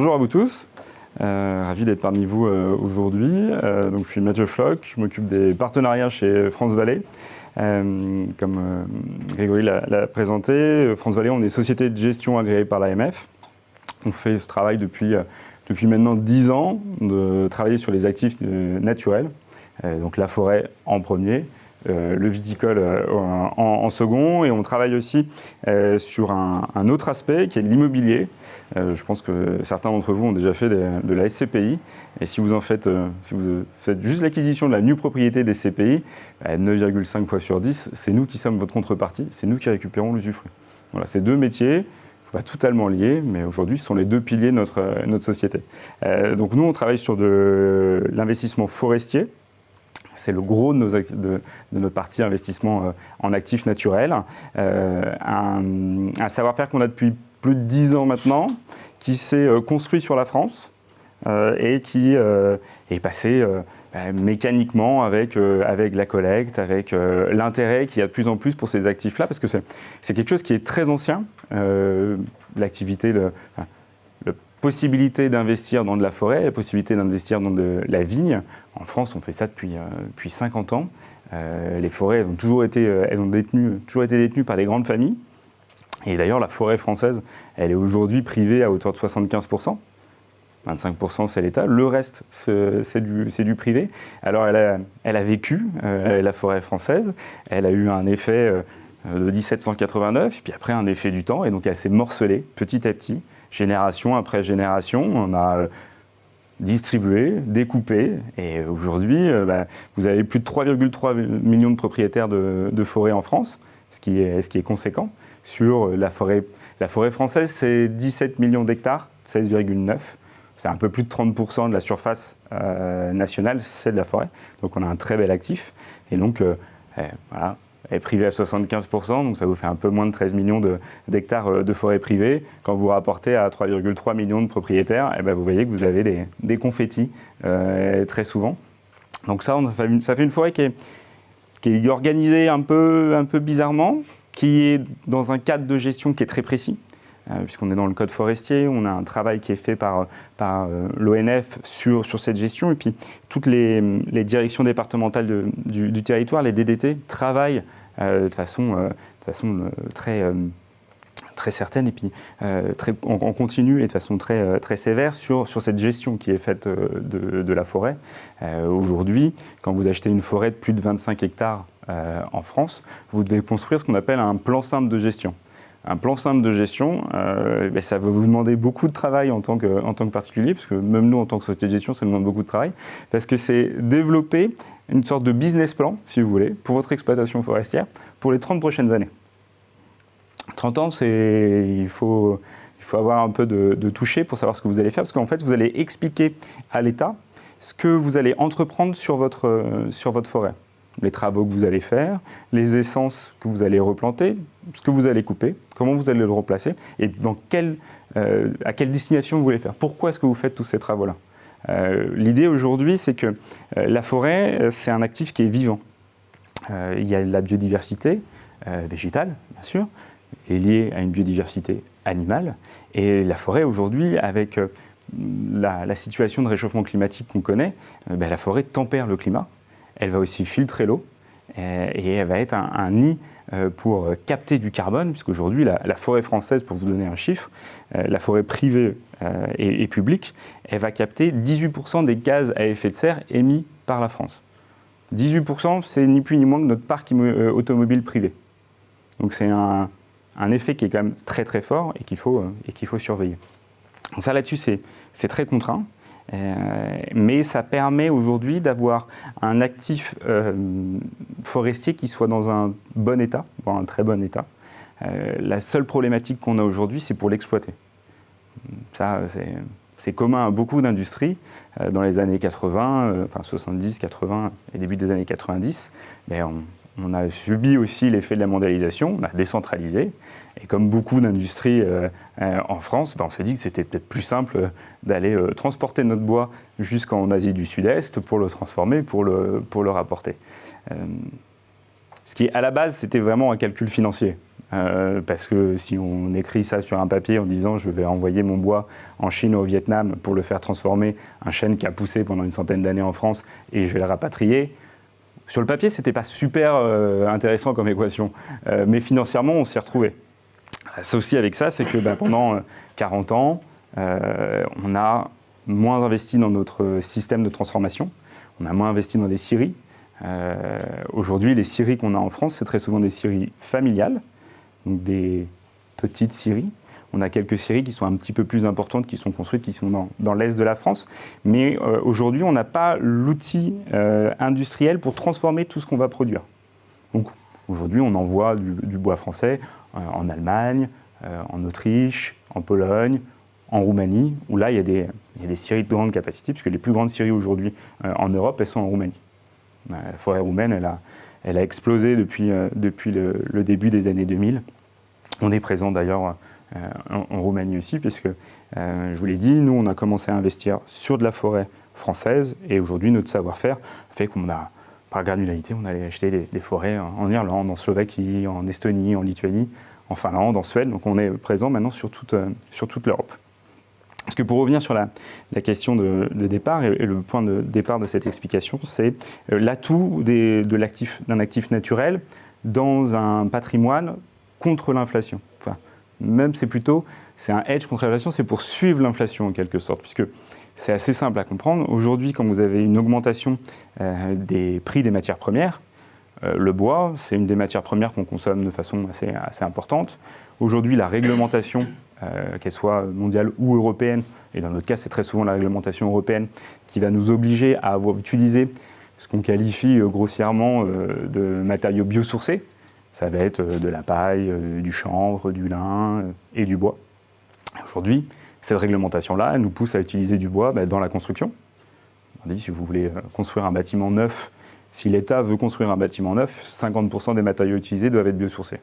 Bonjour à vous tous, ravi d'être parmi vous aujourd'hui. Donc, je suis Mathieu Floch, je m'occupe des partenariats chez France Vallée. Comme Grégory l'a présenté, France Vallée, on est société de gestion agréée par l'AMF. On fait ce travail depuis maintenant 10 ans, de travailler sur les actifs naturels, donc la forêt en premier, le viticole en second, et on travaille aussi sur un autre aspect qui est l'immobilier. Je pense que certains d'entre vous ont déjà fait de la SCPI, et si vous faites juste l'acquisition de la nue propriété des SCPI, 9,5 fois sur 10, c'est nous qui sommes votre contrepartie, c'est nous qui récupérons l'usufruit. Voilà, c'est deux métiers, pas totalement liés, mais aujourd'hui ce sont les deux piliers de notre société. Donc nous on travaille sur de l'investissement forestier. C'est le gros de notre partie investissement en actifs naturels. Un savoir-faire qu'on a depuis plus de 10 ans maintenant, qui s'est construit sur la France et qui est passé mécaniquement avec la collecte, avec l'intérêt qu'il y a de plus en plus pour ces actifs-là, parce que c'est quelque chose qui est très ancien. L'activité, la possibilité d'investir dans de la forêt, la possibilité d'investir dans de la vigne. En France, on fait ça depuis 50 ans. Les forêts ont toujours été détenues par des grandes familles. Et d'ailleurs, la forêt française, elle est aujourd'hui privée à hauteur de 75%. 25% c'est l'État, le reste c'est du privé. Alors elle a vécu, la forêt française, elle a eu un effet de 1789, puis après un effet du temps, et donc elle s'est morcelée petit à petit, génération après génération. On a distribué, découpé, et aujourd'hui vous avez plus de 3,3 millions de propriétaires de forêts en France, ce qui est conséquent. Sur la forêt française, c'est 17 millions d'hectares, 16,9. C'est un peu plus de 30% de la surface nationale, c'est de la forêt. Donc on a un très bel actif. Et donc, voilà, elle est privée à 75%, donc ça vous fait un peu moins de 13 millions d'hectares de forêt privée. Quand vous rapportez à 3,3 millions de propriétaires, vous voyez que vous avez des confettis très souvent. Donc ça fait une forêt qui est organisée un peu bizarrement, qui est dans un cadre de gestion qui est très précis. Puisqu'on est dans le code forestier, on a un travail qui est fait par l'ONF sur cette gestion, et puis toutes les directions départementales du territoire, les DDT, travaillent de façon très certaine, et puis en continu et de façon très sévère sur cette gestion qui est faite de la forêt. Aujourd'hui, quand vous achetez une forêt de plus de 25 hectares en France, vous devez construire ce qu'on appelle un plan simple de gestion. Un plan simple de gestion, ça va vous demander beaucoup de travail en tant que particulier, parce que même nous, en tant que société de gestion, ça nous demande beaucoup de travail, parce que c'est développer une sorte de business plan, si vous voulez, pour votre exploitation forestière, pour les 30 prochaines années. 30 ans, il faut avoir un peu de toucher pour savoir ce que vous allez faire, parce qu'en fait, vous allez expliquer à l'État ce que vous allez entreprendre sur votre forêt. Les travaux que vous allez faire, les essences que vous allez replanter, ce que vous allez couper, comment vous allez le replacer, et à quelle destination vous voulez faire. Pourquoi est-ce que vous faites tous ces travaux-là ? L'idée aujourd'hui, c'est que la forêt, c'est un actif qui est vivant. Il y a de la biodiversité végétale, bien sûr, qui est liée à une biodiversité animale. Et la forêt, aujourd'hui, avec la situation de réchauffement climatique qu'on connaît, la forêt tempère le climat. Elle va aussi filtrer l'eau et elle va être un nid pour capter du carbone, puisqu'aujourd'hui, la forêt française, pour vous donner un chiffre, la forêt privée et publique, elle va capter 18% des gaz à effet de serre émis par la France. 18%, c'est ni plus ni moins que notre parc automobile privé. Donc c'est un effet qui est quand même très très fort et qu'il faut surveiller. Donc ça, là-dessus, c'est très contraint. Mais ça permet aujourd'hui d'avoir un actif forestier qui soit dans un bon état, voire un très bon état. La seule problématique qu'on a aujourd'hui, c'est pour l'exploiter. Ça, c'est commun à beaucoup d'industries. Dans les années 80, 70, 80 et début des années 90, on a subi aussi l'effet de la mondialisation, on a décentralisé. Et comme beaucoup d'industries en France, on s'est dit que c'était peut-être plus simple d'aller transporter notre bois jusqu'en Asie du Sud-Est pour le transformer, pour le rapporter. Ce qui, à la base, c'était vraiment un calcul financier. parce que si on écrit ça sur un papier en disant je vais envoyer mon bois en Chine ou au Vietnam pour le faire transformer, un chêne qui a poussé pendant une centaine d'années en France, et je vais le rapatrier, sur le papier, c'était pas super intéressant comme équation, mais financièrement, on s'y retrouvait. Associé avec ça, c'est que pendant 40 ans, on a moins investi dans notre système de transformation, on a moins investi dans des scieries. Aujourd'hui, les scieries qu'on a en France, c'est très souvent des scieries familiales, donc des petites scieries. On a quelques scieries qui sont un petit peu plus importantes, qui sont construites, qui sont dans l'est de la France. Mais aujourd'hui, on n'a pas l'outil industriel pour transformer tout ce qu'on va produire. Donc aujourd'hui, on envoie du bois français en Allemagne, en Autriche, en Pologne, en Roumanie, où là, il y a des scieries de grande capacité, puisque les plus grandes scieries aujourd'hui en Europe, elles sont en Roumanie. La forêt roumaine, elle a explosé depuis le début des années 2000. On est présent d'ailleurs en Roumanie aussi, puisque, je vous l'ai dit, nous, on a commencé à investir sur de la forêt française, et aujourd'hui, notre savoir-faire fait qu'on a, par granularité, on allait acheter des forêts en Irlande, en Slovaquie, en Estonie, en Lituanie, en Finlande, en Suède. Donc on est présent maintenant sur toute l'Europe. Parce que pour revenir sur la question de départ, et le point de départ de cette explication, c'est l'atout d'un actif naturel dans un patrimoine contre l'inflation. Enfin, même c'est un hedge contre l'inflation, c'est pour suivre l'inflation en quelque sorte, puisque c'est assez simple à comprendre. Aujourd'hui, quand vous avez une augmentation des prix des matières premières, le bois, c'est une des matières premières qu'on consomme de façon assez importante. Aujourd'hui, la réglementation, qu'elle soit mondiale ou européenne, et dans notre cas, c'est très souvent la réglementation européenne qui va nous obliger à utiliser ce qu'on qualifie grossièrement de matériaux biosourcés. Ça va être de la paille, du chanvre, du lin et du bois. Aujourd'hui, cette réglementation-là, elle nous pousse à utiliser du bois dans la construction. On dit, si vous voulez construire un bâtiment neuf, si l'État veut construire un bâtiment neuf, 50% des matériaux utilisés doivent être biosourcés.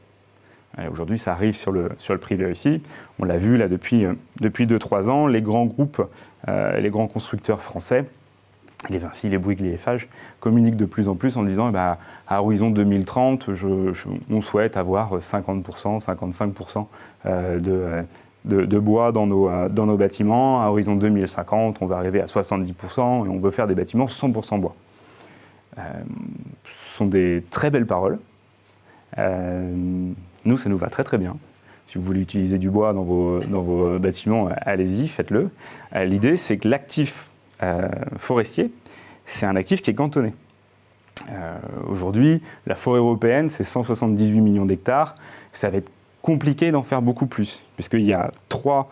Aujourd'hui, ça arrive sur le privé aussi. On l'a vu là depuis 2-3 ans, les grands groupes, les grands constructeurs français, les Vinci, les Bouygues, les Eiffage, communiquent de plus en plus en disant à horizon 2030, on souhaite avoir 50%, 55% de bois dans nos bâtiments. À horizon 2050, on va arriver à 70% et on veut faire des bâtiments 100% bois. Ce sont des très belles paroles. Nous, ça nous va très très bien. Si vous voulez utiliser du bois dans vos bâtiments, allez-y, faites-le. L'idée, c'est que l'actif forestier, c'est un actif qui est cantonné. Aujourd'hui, la forêt européenne, c'est 178 millions d'hectares. Ça va être compliqué d'en faire beaucoup plus, puisqu'il y a trois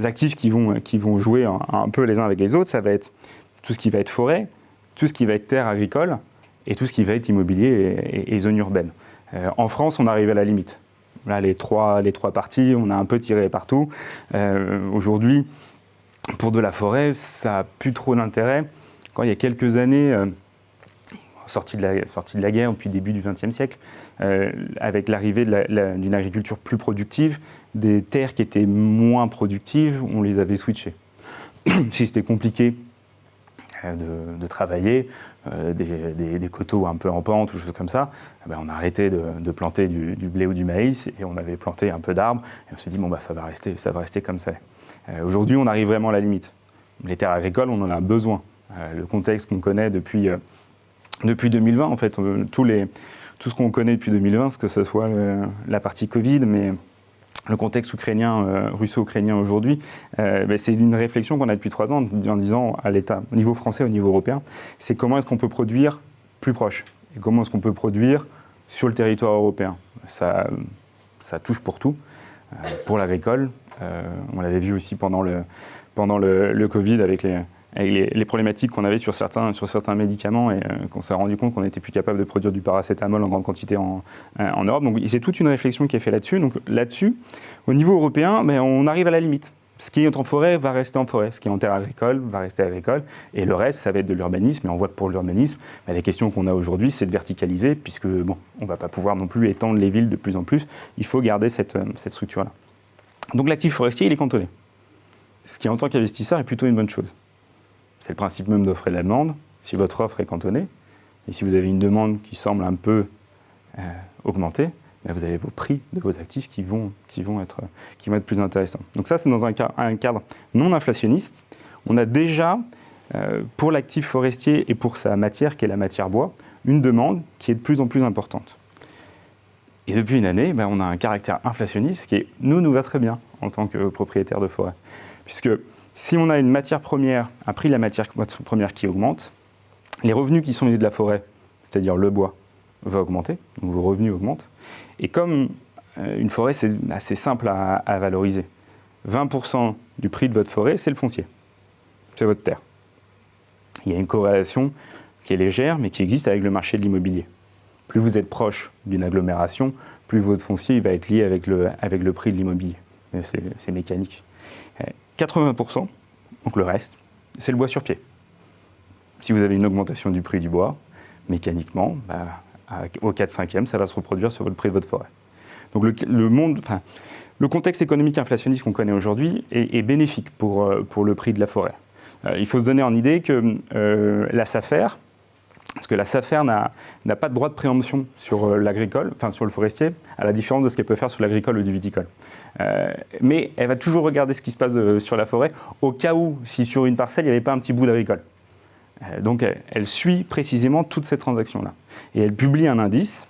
actifs qui vont jouer un peu les uns avec les autres. Ça va être tout ce qui va être forêt, tout ce qui va être terre agricole, et tout ce qui va être immobilier et zone urbaine. En France, on arrive à la limite. Là, les trois parties, on a un peu tiré partout. Aujourd'hui, pour de la forêt, ça n'a plus trop d'intérêt. Quand il y a quelques années, sortie de la guerre, depuis le début du XXe siècle, avec l'arrivée d'une agriculture plus productive, des terres qui étaient moins productives, on les avait switchées. Si c'était compliqué de travailler, des coteaux un peu en pente ou choses comme ça, on a arrêté de planter du blé ou du maïs et on avait planté un peu d'arbres et on s'est dit ça va rester comme ça. Aujourd'hui, on arrive vraiment à la limite. Les terres agricoles, on en a besoin. Le contexte qu'on connaît depuis 2020, en fait, tout ce qu'on connaît depuis 2020, que ce soit la partie Covid, mais le contexte russo-ukrainien aujourd'hui, c'est une réflexion qu'on a depuis 3 ans en disant à l'État, au niveau français, au niveau européen, c'est comment est-ce qu'on peut produire plus proche et comment est-ce qu'on peut produire sur le territoire européen. Ça touche pour tout, pour l'agricole. On l'avait vu aussi pendant le Covid avec les problématiques qu'on avait sur certains médicaments et qu'on s'est rendu compte qu'on n'était plus capable de produire du paracétamol en grande quantité en Europe. Donc c'est toute une réflexion qui est faite là-dessus. Donc là-dessus, au niveau européen, on arrive à la limite. Ce qui est en forêt va rester en forêt, ce qui est en terre agricole va rester agricole, et le reste, ça va être de l'urbanisme. Et on voit que pour l'urbanisme, la question qu'on a aujourd'hui, c'est de verticaliser, puisque on ne va pas pouvoir non plus étendre les villes de plus en plus. Il faut garder cette structure-là. Donc l'actif forestier, il est cantonné. Ce qui, en tant qu'investisseur, est plutôt une bonne chose. C'est le principe même d'offre et de la demande. Si votre offre est cantonnée, et si vous avez une demande qui semble un peu augmenter, vous avez vos prix de vos actifs qui vont être plus intéressants. Donc ça, c'est dans un cadre non inflationniste. On a déjà, pour l'actif forestier et pour sa matière, qui est la matière bois, une demande qui est de plus en plus importante. Et depuis une année, on a un caractère inflationniste qui nous va très bien en tant que propriétaire de forêt. Puisque si on a une matière première, un prix de la matière première qui augmente, les revenus qui sont liés de la forêt, c'est-à-dire le bois, va augmenter, donc vos revenus augmentent. Et comme une forêt, c'est assez simple à valoriser, 20% du prix de votre forêt, c'est le foncier, c'est votre terre. Il y a une corrélation qui est légère, mais qui existe avec le marché de l'immobilier. Plus vous êtes proche d'une agglomération, plus votre foncier va être lié avec le prix de l'immobilier. C'est mécanique. 80%, donc le reste, c'est le bois sur pied. Si vous avez une augmentation du prix du bois, mécaniquement, au 4/5e, ça va se reproduire sur le prix de votre forêt. Donc le contexte économique inflationniste qu'on connaît aujourd'hui est bénéfique pour le prix de la forêt. Il faut se donner en idée que la SAFER, parce que la SAFER n'a pas de droit de préemption sur l'agricole, enfin sur le forestier, à la différence de ce qu'elle peut faire sur l'agricole ou du viticole. Mais elle va toujours regarder ce qui se passe sur la forêt, au cas où, si sur une parcelle, il n'y avait pas un petit bout d'agricole. Donc elle suit précisément toutes ces transactions-là. Et elle publie un indice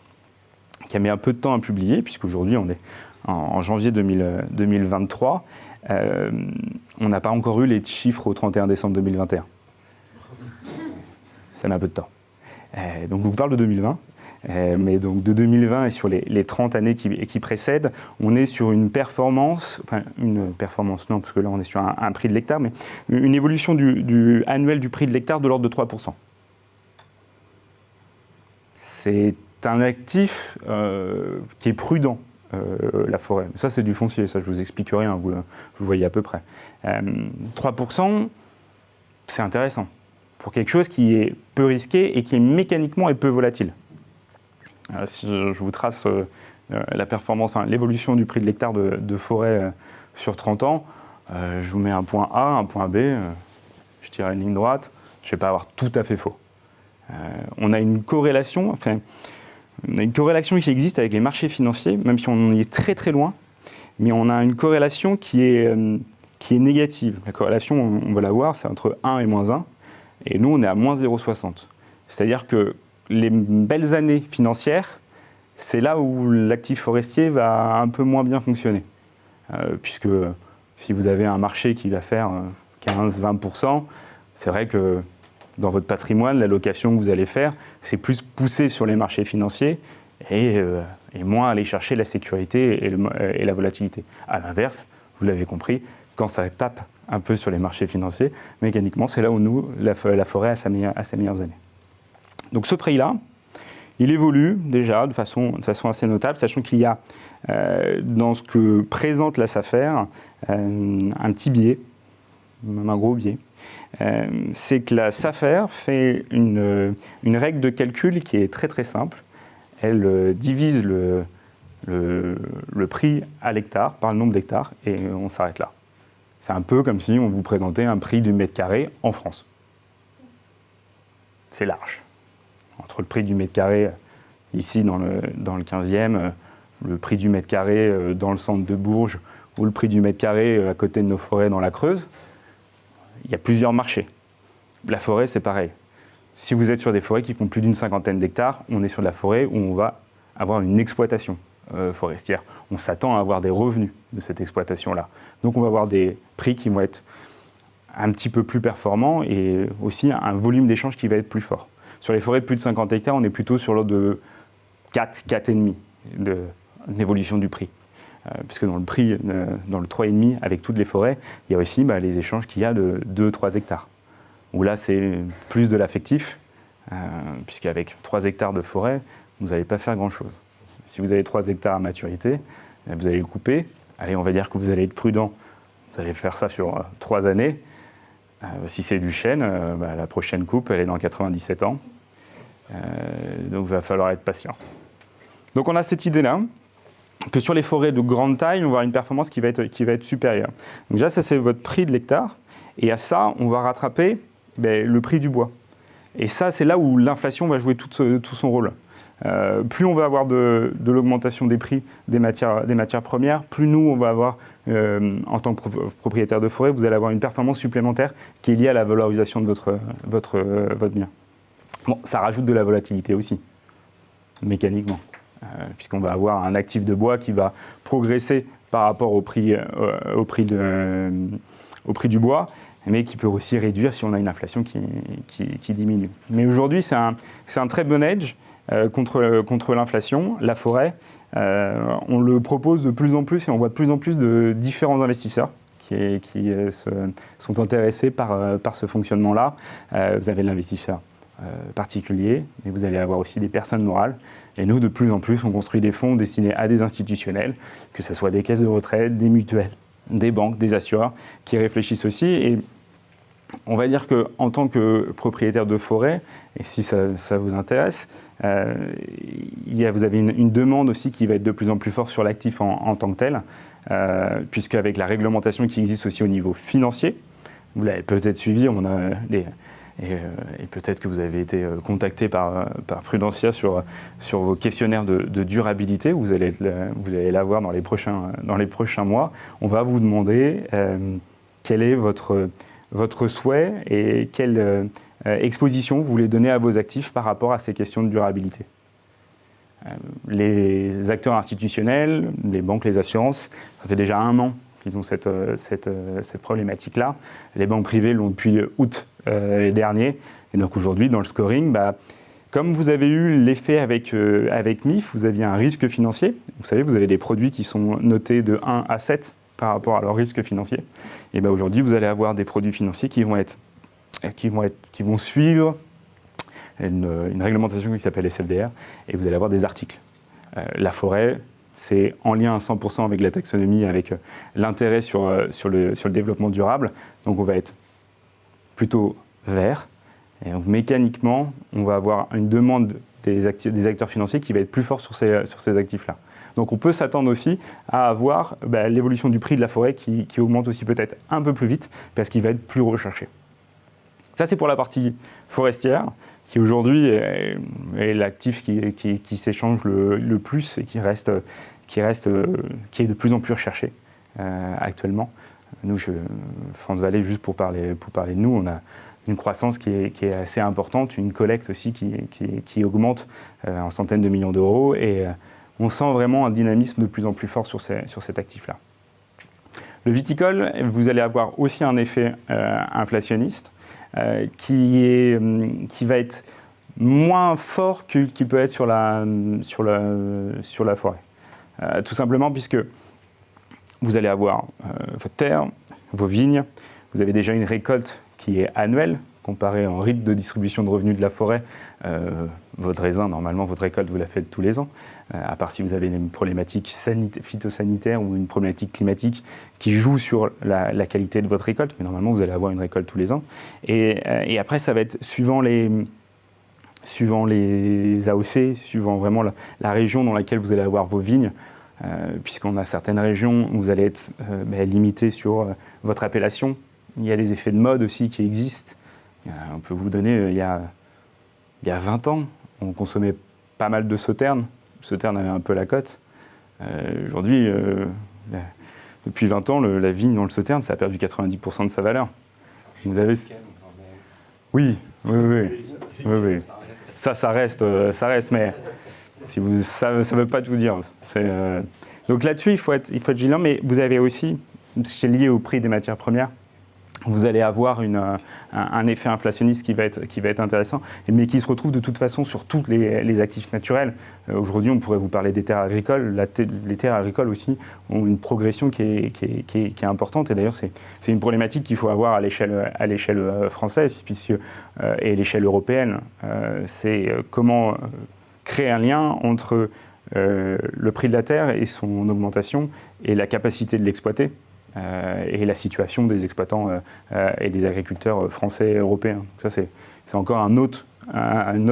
qui a mis un peu de temps à publier, puisqu'aujourd'hui on est en janvier 2023. On n'a pas encore eu les chiffres au 31 décembre 2021. Ça met un peu de temps. Donc je vous parle de 2020. Mais donc de 2020 et sur les 30 années qui précèdent, on est sur une performance non, parce que là on est sur un prix de l'hectare, mais une évolution annuelle du prix de l'hectare de l'ordre de 3%. C'est un actif qui est prudent, la forêt. Ça c'est du foncier, ça je vous explique rien, vous voyez à peu près. 3%, c'est intéressant pour quelque chose qui est peu risqué et qui est mécaniquement et peu volatile. Si je vous trace la performance, l'évolution du prix de l'hectare de forêt sur 30 ans, je vous mets un point A, un point B, je tire une ligne droite, je ne vais pas avoir tout à fait faux. On a une corrélation qui existe avec les marchés financiers, même si on y est très très loin, mais on a une corrélation qui est négative. La corrélation, on va la voir, c'est entre 1 et moins 1, et nous on est à moins 0,60. C'est-à-dire que les belles années financières, c'est là où l'actif forestier va un peu moins bien fonctionner. Puisque si vous avez un marché qui va faire 15-20%, c'est vrai que dans votre patrimoine, l'allocation que vous allez faire, c'est plus poussé sur les marchés financiers et moins aller chercher la sécurité et la volatilité. À l'inverse, vous l'avez compris, quand ça tape un peu sur les marchés financiers, mécaniquement, c'est là où la forêt a ses meilleures années. Donc ce prix-là, il évolue déjà de façon assez notable, sachant qu'il y a dans ce que présente la SAFER un petit biais, même un gros biais. C'est que la SAFER fait une règle de calcul qui est très très simple. Elle divise le prix à l'hectare par le nombre d'hectares et on s'arrête là. C'est un peu comme si on vous présentait un prix du mètre carré en France. C'est large. Entre le prix du mètre carré ici dans le 15e, le prix du mètre carré dans le centre de Bourges ou le prix du mètre carré à côté de nos forêts dans la Creuse, il y a plusieurs marchés. La forêt, c'est pareil. Si vous êtes sur des forêts qui font plus d'une 50aine d'hectares, on est sur de la forêt où on va avoir une exploitation forestière. On s'attend à avoir des revenus de cette exploitation-là. Donc on va avoir des prix qui vont être un petit peu plus performants et aussi un volume d'échange qui va être plus fort. Sur les forêts de plus de 50 hectares, on est plutôt sur l'ordre de 4,5 d'évolution du prix. Puisque dans le prix, dans le 3,5 avec toutes les forêts, il y a aussi les échanges qu'il y a de 2-3 hectares. Où là, c'est plus de l'affectif, puisqu'avec 3 hectares de forêt, vous n'allez pas faire grand-chose. Si vous avez 3 hectares à maturité, vous allez le couper. Allez, on va dire que vous allez être prudent. Vous allez faire ça sur 3 années. Si c'est du chêne, la prochaine coupe, elle est dans 97 ans. Donc, il va falloir être patient. Donc, on a cette idée-là, que sur les forêts de grande taille, on va avoir une performance qui va être supérieure. Donc, déjà, ça, c'est votre prix de l'hectare. Et à ça, on va rattraper le prix du bois. Et ça, c'est là où l'inflation va jouer tout son rôle. plus on va avoir de l'augmentation des prix des matières premières, plus nous, on va avoir, en tant que propriétaire de forêt, vous allez avoir une performance supplémentaire qui est liée à la valorisation de votre bien. Bon, ça rajoute de la volatilité aussi, mécaniquement, puisqu'on va avoir un actif de bois qui va progresser par rapport au prix du bois, mais qui peut aussi réduire si on a une inflation qui diminue. Mais aujourd'hui, c'est un très bon hedge contre l'inflation. La forêt, on le propose de plus en plus et on voit de plus en plus de différents investisseurs qui sont intéressés par ce fonctionnement-là. Vous avez l'investisseur particulier, mais vous allez avoir aussi des personnes morales. Et nous, de plus en plus, on construit des fonds destinés à des institutionnels, que ce soit des caisses de retraite, des mutuelles, des banques, des assureurs, qui réfléchissent aussi. Et on va dire qu'en tant que propriétaire de forêt, et si ça vous intéresse, vous avez une demande aussi qui va être de plus en plus forte sur l'actif en tant que tel, puisqu'avec la réglementation qui existe aussi au niveau financier, vous l'avez peut-être suivi, on a et peut-être que vous avez été contacté par Prudentia sur vos questionnaires de durabilité. Vous allez l'avoir dans les prochains mois. On va vous demander quel est votre souhait et quelle exposition vous voulez donner à vos actifs par rapport à ces questions de durabilité. Les acteurs institutionnels, les banques, les assurances, ça fait déjà 1 an qu'ils ont cette problématique-là. Les banques privées l'ont depuis août dernier. Et donc aujourd'hui, dans le scoring, comme vous avez eu l'effet avec MIF, vous aviez un risque financier. Vous savez, vous avez des produits qui sont notés de 1 à 7 par rapport à leur risque financier. Et aujourd'hui, vous allez avoir des produits financiers qui vont suivre une réglementation qui s'appelle SFDR, et vous allez avoir des articles. La forêt, c'est en lien à 100% avec la taxonomie, avec l'intérêt sur le développement durable. Donc on va être plutôt vert. Et donc mécaniquement, on va avoir une demande des acteurs financiers qui va être plus forte sur ces actifs-là. Donc on peut s'attendre aussi à avoir l'évolution du prix de la forêt qui augmente aussi peut-être un peu plus vite parce qu'il va être plus recherché. Ça, c'est pour la partie forestière, qui aujourd'hui est l'actif qui s'échange le plus et qui est de plus en plus recherché actuellement. Nous, France Vallée, juste pour parler de nous, on a une croissance qui est assez importante, une collecte aussi qui augmente en centaines de millions d'euros, et on sent vraiment un dynamisme de plus en plus fort sur cet actif-là. Le viticole, vous allez avoir aussi un effet inflationniste qui va être moins fort qu'il peut être sur la forêt. Tout simplement puisque vous allez avoir votre terre, vos vignes, vous avez déjà une récolte qui est annuelle, comparée en rythme de distribution de revenus de la forêt. Votre raisin, normalement, votre récolte, vous la faites tous les ans, à part si vous avez une problématique phytosanitaire ou une problématique climatique qui joue sur la qualité de votre récolte, mais normalement, vous allez avoir une récolte tous les ans. Et après, ça va être suivant les AOC, suivant vraiment la région dans laquelle vous allez avoir vos vignes, puisqu'on a certaines régions où vous allez être limité sur votre appellation. Il y a des effets de mode aussi qui existent. On peut vous donner, il y a 20 ans, on consommait pas mal de Sauterne. Sauterne avait un peu la cote. Aujourd'hui, depuis 20 ans, la vigne dans le Sauterne, ça a perdu 90% de sa valeur. Vous avez... Oui. Ça reste, mais ça ne veut pas tout dire. Donc là-dessus, il faut être vigilant, mais vous avez aussi, c'est lié au prix des matières premières, vous allez avoir un effet inflationniste qui va être intéressant, mais qui se retrouve de toute façon sur tous les actifs naturels. Aujourd'hui, on pourrait vous parler des terres agricoles. Les terres agricoles aussi ont une progression qui est importante. Et d'ailleurs, c'est une problématique qu'il faut avoir à l'échelle française et à l'échelle européenne. C'est comment créer un lien entre le prix de la terre et son augmentation et la capacité de l'exploiter. Et la situation des exploitants et des agriculteurs français et européens. Donc ça, c'est encore une autre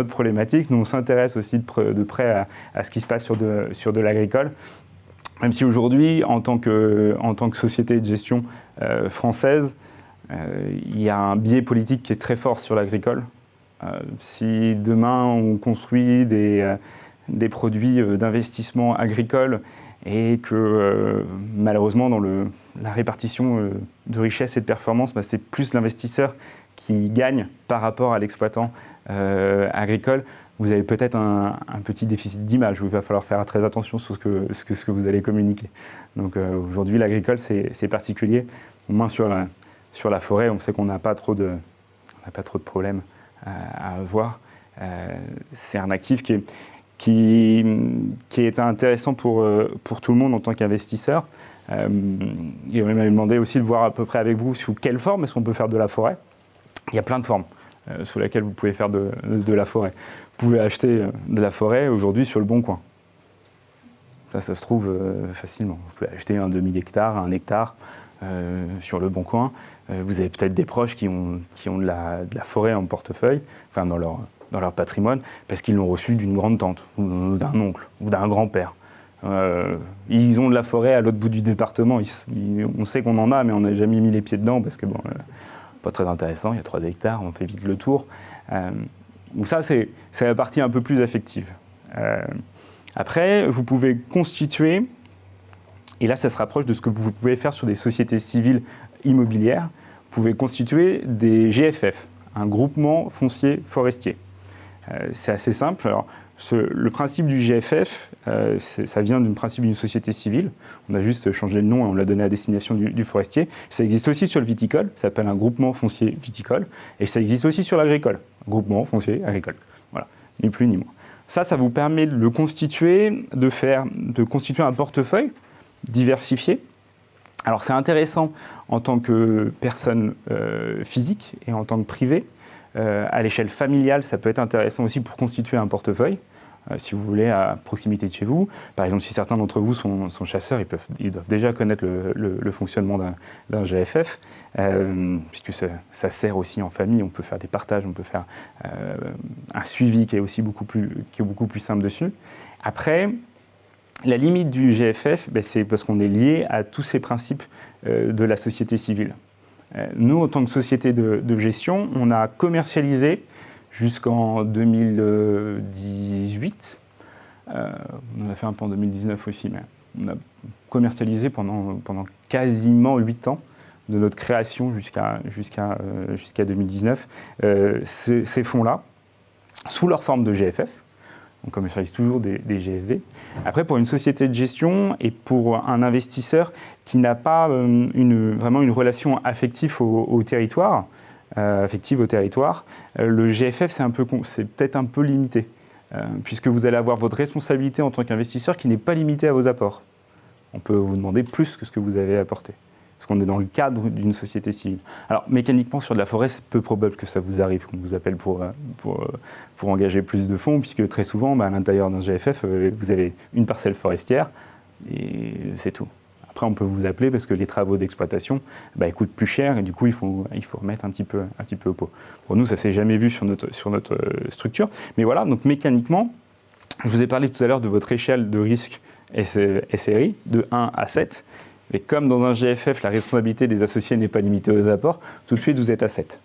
problématique. Nous, on s'intéresse aussi de près à ce qui se passe sur de l'agricole. Même si aujourd'hui, en tant que société de gestion française, il y a un biais politique qui est très fort sur l'agricole. Si demain, on construit des produits d'investissement agricole et que malheureusement dans la répartition de richesse et de performance, c'est plus l'investisseur qui gagne par rapport à l'exploitant agricole, vous avez peut-être un petit déficit d'image où il va falloir faire très attention sur ce que vous allez communiquer. Donc aujourd'hui, l'agricole, c'est particulier. Au moins sur la forêt, on sait qu'on n'a pas trop de problèmes à avoir. C'est un actif qui est intéressant pour tout le monde en tant qu'investisseur. Et on m'avait demandé aussi de voir à peu près avec vous sous quelle forme est-ce qu'on peut faire de la forêt. Il y a plein de formes sous lesquelles vous pouvez faire de la forêt. Vous pouvez acheter de la forêt aujourd'hui sur le Bon Coin. Ça se trouve facilement. Vous pouvez acheter un demi-hectare, 1 hectare sur le Bon Coin. Vous avez peut-être des proches qui ont de la forêt en portefeuille, enfin dans leur patrimoine, parce qu'ils l'ont reçu d'une grande tante, ou d'un oncle, ou d'un grand-père. Ils ont de la forêt à l'autre bout du département. On sait qu'on en a, mais on n'a jamais mis les pieds dedans, parce que pas très intéressant, il y a 3 hectares, on fait vite le tour. Donc ça, c'est la partie un peu plus affective. Après, vous pouvez constituer, et là ça se rapproche de ce que vous pouvez faire sur des sociétés civiles immobilières, vous pouvez constituer des GFF, un groupement foncier forestier. C'est assez simple. Alors, le principe du GFF, ça vient du principe d'une société civile. On a juste changé le nom et on l'a donné à destination du forestier. Ça existe aussi sur le viticole, ça s'appelle un groupement foncier viticole. Et ça existe aussi sur l'agricole, groupement foncier agricole. Voilà, ni plus ni moins. Ça vous permet de le constituer, de constituer un portefeuille diversifié. Alors c'est intéressant en tant que personne physique et en tant que privé. À l'échelle familiale, ça peut être intéressant aussi pour constituer un portefeuille, si vous voulez, à proximité de chez vous. Par exemple, si certains d'entre vous sont chasseurs, ils doivent déjà connaître le fonctionnement d'un GFF, puisque ça sert aussi en famille, on peut faire des partages, on peut faire un suivi qui est beaucoup plus simple dessus. Après, la limite du GFF, c'est parce qu'on est lié à tous ces principes de la société civile. Nous, en tant que société de gestion, on a commercialisé jusqu'en 2018. On en a fait un peu en 2019 aussi, mais on a commercialisé pendant quasiment 8 ans, de notre création jusqu'à 2019, ces fonds-là, sous leur forme de GFF. On commercialise toujours des GFV. Après, pour une société de gestion et pour un investisseur qui n'a pas vraiment une relation affective au territoire, le GFF, c'est peut-être un peu limité, puisque vous allez avoir votre responsabilité en tant qu'investisseur qui n'est pas limitée à vos apports. On peut vous demander plus que ce que vous avez apporté, parce qu'on est dans le cadre d'une société civile. Alors, mécaniquement, sur de la forêt, c'est peu probable que ça vous arrive, qu'on vous appelle pour engager plus de fonds, puisque très souvent, à l'intérieur d'un GFF, vous avez une parcelle forestière, et c'est tout. Après, on peut vous appeler parce que les travaux d'exploitation coûtent plus cher, et du coup, il faut remettre un petit peu au pot. Pour nous, ça ne s'est jamais vu sur notre structure. Mais voilà, donc mécaniquement, je vous ai parlé tout à l'heure de votre échelle de risque SRI, de 1 à 7. Et comme dans un GFF, la responsabilité des associés n'est pas limitée aux apports, tout de suite, vous êtes à 7.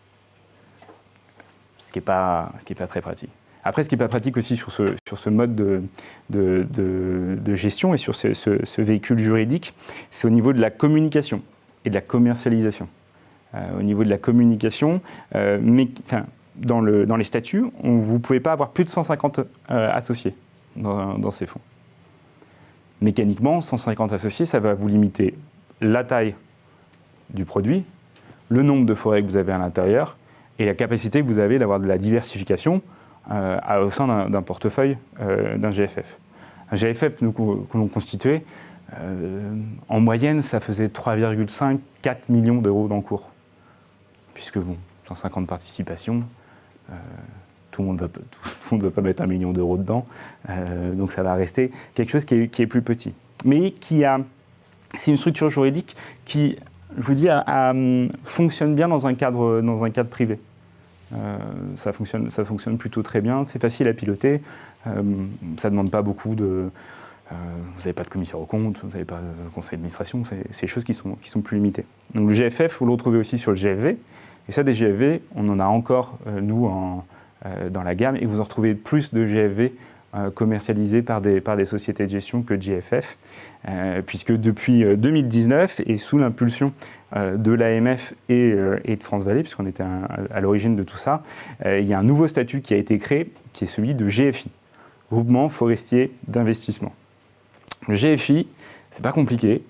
Ce qui n'est pas très pratique. Après, ce qui n'est pas pratique aussi sur ce mode de gestion et sur ce véhicule juridique, c'est au niveau de la communication et de la commercialisation. Au niveau de la communication, dans les statuts, vous ne pouvez pas avoir plus de 150 associés dans ces fonds. Mécaniquement, 150 associés, ça va vous limiter la taille du produit, le nombre de forêts que vous avez à l'intérieur et la capacité que vous avez d'avoir de la diversification au sein d'un portefeuille d'un GFF. Un GFF que l'on constituait, en moyenne, ça faisait 3,5-4 millions d'euros d'encours. Puisque, 150 participations, tout le monde ne va pas mettre 1 million d'euros dedans, donc ça va rester quelque chose qui est plus petit. Mais c'est une structure juridique qui, je vous dis, fonctionne bien dans un cadre privé. Ça fonctionne plutôt très bien, c'est facile à piloter, ça ne demande pas beaucoup vous n'avez pas de commissaire aux comptes, vous n'avez pas de conseil d'administration, c'est des choses qui sont plus limitées. Donc le GFF, vous le retrouvez aussi sur le GFV, et ça, des GFV, on en a encore, nous, dans la gamme, et vous en retrouvez plus de GFV commercialisés par des sociétés de gestion que GFF, puisque depuis 2019, et sous l'impulsion de l'AMF et de France Vallée, puisqu'on était à l'origine de tout ça, il y a un nouveau statut qui a été créé, qui est celui de GFI, Groupement Forestier d'Investissement. Le GFI, c'est pas compliqué,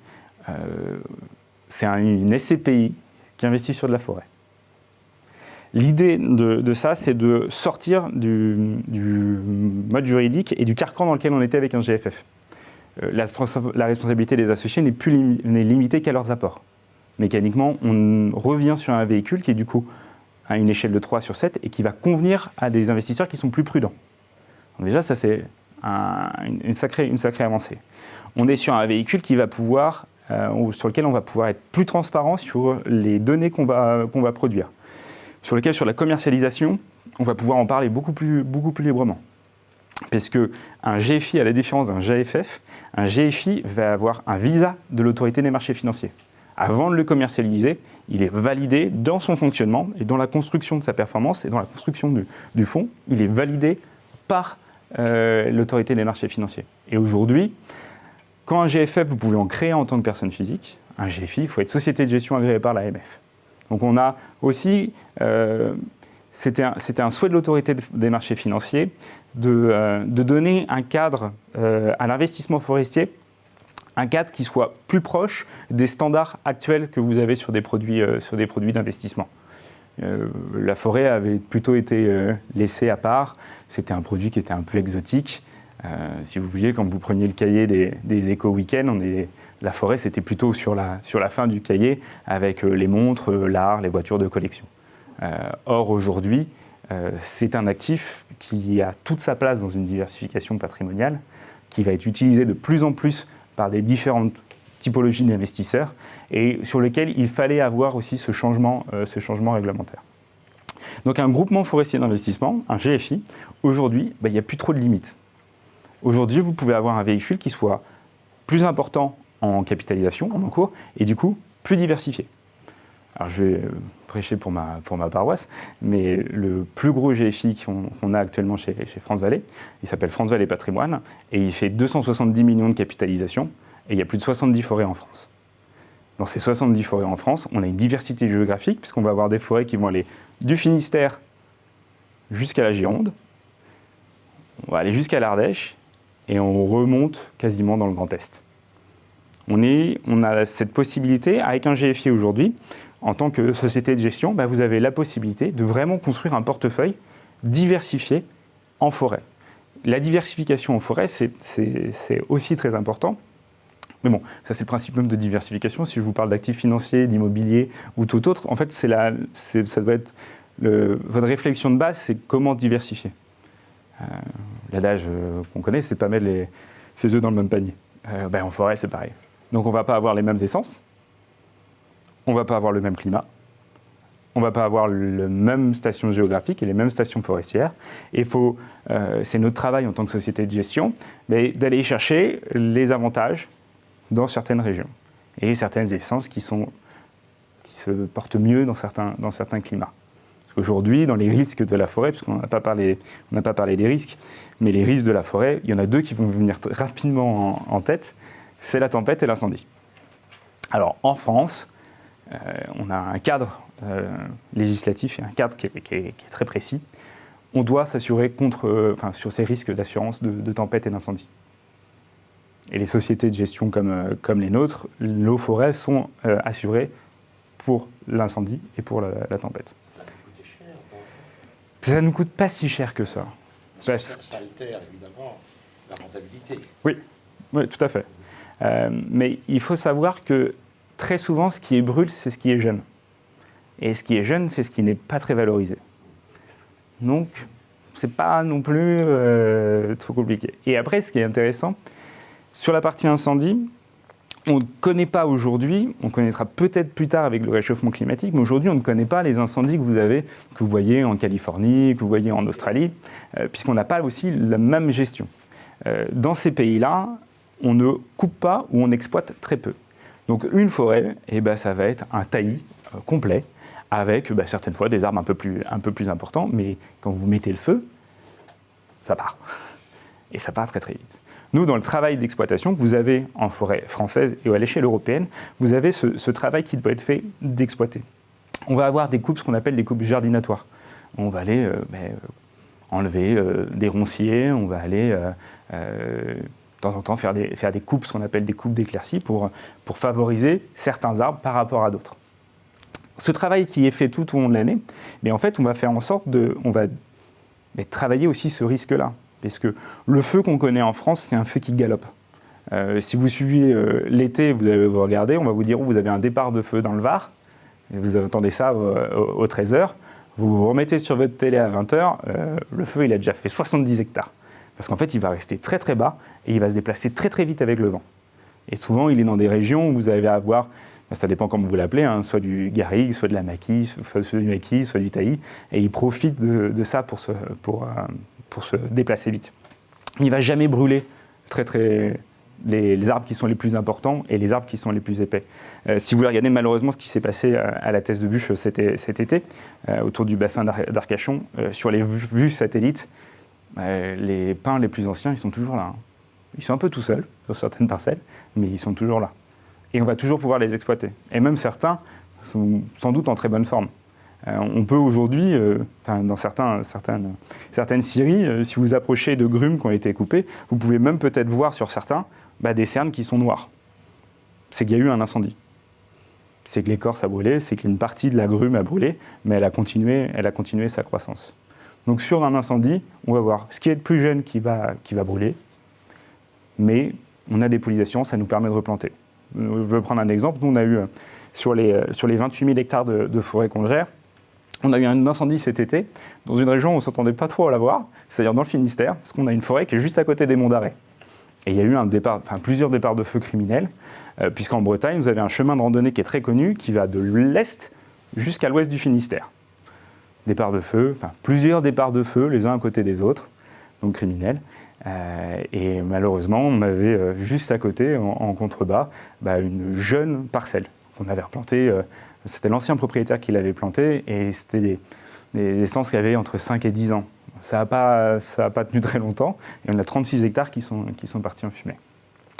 c'est une SCPI qui investit sur de la forêt. L'idée de ça, c'est de sortir du mode juridique et du carcan dans lequel on était avec un GFF. La responsabilité des associés n'est limitée qu'à leurs apports. Mécaniquement, on revient sur un véhicule qui est du coup à une échelle de 3 sur 7 et qui va convenir à des investisseurs qui sont plus prudents. Donc déjà, ça c'est une sacrée avancée. On est sur un véhicule qui va pouvoir, sur lequel on va pouvoir être plus transparent sur les données qu'on va produire. Sur lequel, sur la commercialisation, on va pouvoir en parler beaucoup plus librement. Parce qu'un GFI, à la différence d'un GFF, un GFI va avoir un visa de l'autorité des marchés financiers. Avant de le commercialiser, il est validé dans son fonctionnement et dans la construction de sa performance et dans la construction du fonds, il est validé par l'autorité des marchés financiers. Et aujourd'hui, quand un GFF, vous pouvez en créer en tant que personne physique, un GFI, il faut être société de gestion agréée par l'AMF. Donc on a aussi, c'était un souhait de l'autorité des marchés financiers de donner un cadre à l'investissement forestier, un cadre qui soit plus proche des standards actuels que vous avez sur des produits d'investissement. La forêt avait plutôt été laissée à part, c'était un produit qui était un peu exotique. Si vous vouliez, quand vous preniez le cahier des éco-week-ends, la forêt, c'était plutôt sur la fin du cahier, avec les montres, l'art, les voitures de collection. Or, aujourd'hui, c'est un actif qui a toute sa place dans une diversification patrimoniale, qui va être utilisé de plus en plus par des différentes typologies d'investisseurs, et sur lequel il fallait avoir aussi ce changement réglementaire. Donc un groupement forestier d'investissement, un GFI, aujourd'hui, il n'y a plus trop de limites. Aujourd'hui, vous pouvez avoir un véhicule qui soit plus important en capitalisation, en encours, et du coup, plus diversifié. Alors je vais prêcher pour ma paroisse, mais le plus gros GFI qu'on a actuellement chez France Vallée, il s'appelle France Vallée Patrimoine, et il fait 270 millions de capitalisation, et il y a plus de 70 forêts en France. Dans ces 70 forêts en France, on a une diversité géographique, puisqu'on va avoir des forêts qui vont aller du Finistère jusqu'à la Gironde, on va aller jusqu'à l'Ardèche, et on remonte quasiment dans le Grand Est. On a cette possibilité, avec un GFI aujourd'hui, en tant que société de gestion, vous avez la possibilité de vraiment construire un portefeuille diversifié en forêt. La diversification en forêt, c'est aussi très important. Mais bon, ça c'est le principe même de diversification. Si je vous parle d'actifs financiers, d'immobilier ou tout autre, en fait, ça doit être votre réflexion de base, c'est comment diversifier. L'adage qu'on connaît, c'est pas mettre ses œufs dans le même panier. En forêt, c'est pareil. Donc on ne va pas avoir les mêmes essences, on ne va pas avoir le même climat, on ne va pas avoir les mêmes stations géographiques et les mêmes stations forestières. Et c'est notre travail en tant que société de gestion d'aller chercher les avantages dans certaines régions et certaines essences qui se portent mieux dans certains climats. Aujourd'hui, dans les risques de la forêt, puisqu'on n'a pas parlé des risques, mais les risques de la forêt, il y en a deux qui vont venir rapidement en tête, c'est la tempête et l'incendie. Alors en France, on a un cadre législatif et un cadre qui est très précis. On doit s'assurer sur ces risques d'assurance de tempête et d'incendie. Et les sociétés de gestion comme les nôtres, nos forêts sont assurées pour l'incendie et pour la tempête. Ça ne nous coûte pas si cher que ça. Parce que ça altère évidemment la rentabilité. Oui, tout à fait. Mais il faut savoir que très souvent, ce qui est brut, c'est ce qui est jeune. Et ce qui est jeune, c'est ce qui n'est pas très valorisé. Donc, c'est pas non plus trop compliqué. Et après, ce qui est intéressant, sur la partie incendie, on ne connaît pas aujourd'hui, on connaîtra peut-être plus tard avec le réchauffement climatique, mais aujourd'hui on ne connaît pas les incendies que vous voyez en Californie, que vous voyez en Australie, puisqu'on n'a pas aussi la même gestion. Dans ces pays-là, on ne coupe pas ou on exploite très peu. Donc une forêt, ça va être un taillis complet, avec certaines fois des arbres un peu plus importants, mais quand vous mettez le feu, ça part. Et ça part très très vite. Nous, dans le travail d'exploitation que vous avez en forêt française et à l'échelle européenne, vous avez ce travail qui doit être fait d'exploiter. On va avoir des coupes, ce qu'on appelle des coupes jardinatoires. On va aller enlever des ronciers, on va aller de temps en temps faire des coupes, ce qu'on appelle des coupes d'éclaircies, pour favoriser certains arbres par rapport à d'autres. Ce travail qui est fait tout au long de l'année, mais en fait, on va faire en sorte on va travailler aussi ce risque-là. Parce que le feu qu'on connaît en France, c'est un feu qui galope. Si vous suivez l'été, vous regardez, on va vous dire, vous avez un départ de feu dans le Var, et vous entendez ça aux 13h, vous vous remettez sur votre télé à 20h, le feu il a déjà fait 70 hectares. Parce qu'en fait, il va rester très très bas et il va se déplacer très très vite avec le vent. Et souvent, il est dans des régions où vous allez avoir, ça dépend comment vous l'appelez, hein, soit du garrigue, soit de la maquis, soit du maquis, soit du taillis, et il profite de ça pour se déplacer vite. Il ne va jamais brûler les arbres qui sont les plus importants et les arbres qui sont les plus épais. Si vous regardez malheureusement ce qui s'est passé à la Thèse de Buch cet été, autour du bassin d'Arcachon, sur les vues satellites, les pins les plus anciens, ils sont toujours là. Hein. Ils sont un peu tout seuls sur certaines parcelles, mais ils sont toujours là. Et on va toujours pouvoir les exploiter. Et même certains sont sans doute en très bonne forme. On peut aujourd'hui, dans certaines scieries, si vous approchez de grumes qui ont été coupées, vous pouvez même peut-être voir sur certains des cernes qui sont noires. C'est qu'il y a eu un incendie. C'est que l'écorce a brûlé, c'est qu'une partie de la grume a brûlé, mais elle a continué sa croissance. Donc sur un incendie, on va voir ce qui est de plus jeune qui va brûler, mais on a des pollinisations, ça nous permet de replanter. Je veux prendre un exemple. Nous, on a eu, sur les 28 000 hectares de forêt qu'on gère, on a eu un incendie cet été dans une région où on ne s'entendait pas trop à l'avoir, c'est-à-dire dans le Finistère, parce qu'on a une forêt qui est juste à côté des monts d'Arrée. Et il y a eu plusieurs départs de feu criminels, puisqu'en Bretagne, vous avez un chemin de randonnée qui est très connu, qui va de l'est jusqu'à l'ouest du Finistère. Plusieurs départs de feu, les uns à côté des autres, donc criminels. Et malheureusement, on avait juste à côté, en contrebas, une jeune parcelle qu'on avait replantée. C'était l'ancien propriétaire qui l'avait plantée, et c'était des essences qui avaient entre 5 et 10 ans. Ça n'a pas tenu très longtemps, et on a 36 hectares qui sont partis en fumée.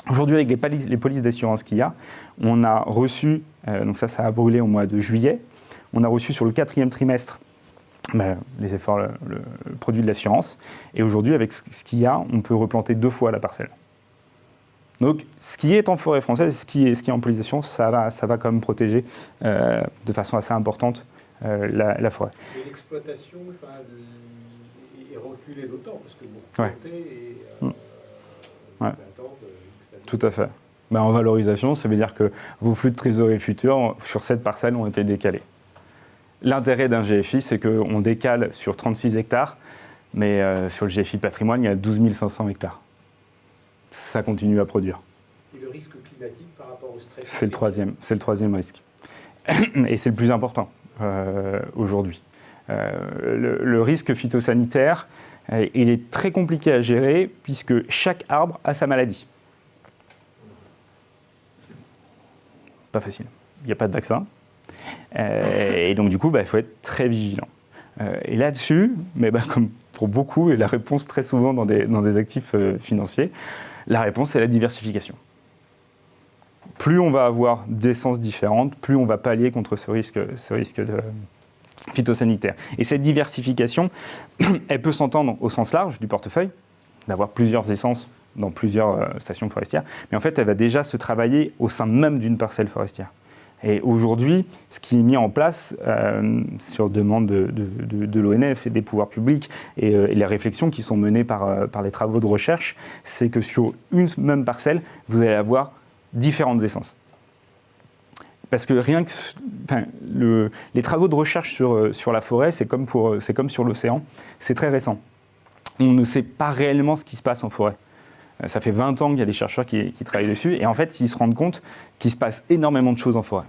Aujourd'hui, avec les polices d'assurance qu'il y a, on a reçu, donc ça a brûlé au mois de juillet, on a reçu sur le 4e trimestre les efforts, le produit de l'assurance. Et aujourd'hui, avec ce qu'il y a, on peut replanter 2 fois la parcelle. Donc, ce qui est en forêt française, ce qui est en pollinisation, ça va quand même protéger de façon assez importante la forêt. Et l'exploitation est reculée d'autant, parce que vous replantez et attendre X années. Tout à fait. En valorisation, ça veut dire que vos flux de trésorerie futurs sur cette parcelle ont été décalés. L'intérêt d'un GFI, c'est qu'on décale sur 36 hectares, mais sur le GFI patrimoine, il y a 12 500 hectares. Ça continue à produire. Et le risque climatique par rapport au stress? C'est le troisième risque. Et c'est le plus important aujourd'hui. Le risque phytosanitaire, il est très compliqué à gérer puisque chaque arbre a sa maladie. Pas facile. Il n'y a pas de vaccin. Et donc, du coup, il faut être très vigilant. Et là-dessus, comme pour beaucoup, et la réponse très souvent dans des actifs financiers, la réponse, c'est la diversification. Plus on va avoir d'essences différentes, plus on va pallier contre ce risque de phytosanitaire. Et cette diversification, elle peut s'entendre au sens large du portefeuille, d'avoir plusieurs essences dans plusieurs stations forestières, mais en fait, elle va déjà se travailler au sein même d'une parcelle forestière. Et aujourd'hui, ce qui est mis en place sur demande de l'ONF et des pouvoirs publics et les réflexions qui sont menées par les travaux de recherche, c'est que sur une même parcelle, vous allez avoir différentes essences. Parce que les travaux de recherche sur la forêt, c'est comme sur l'océan, c'est très récent. On ne sait pas réellement ce qui se passe en forêt. Ça fait 20 ans qu'il y a des chercheurs qui travaillent dessus, et en fait, ils se rendent compte qu'il se passe énormément de choses en forêt,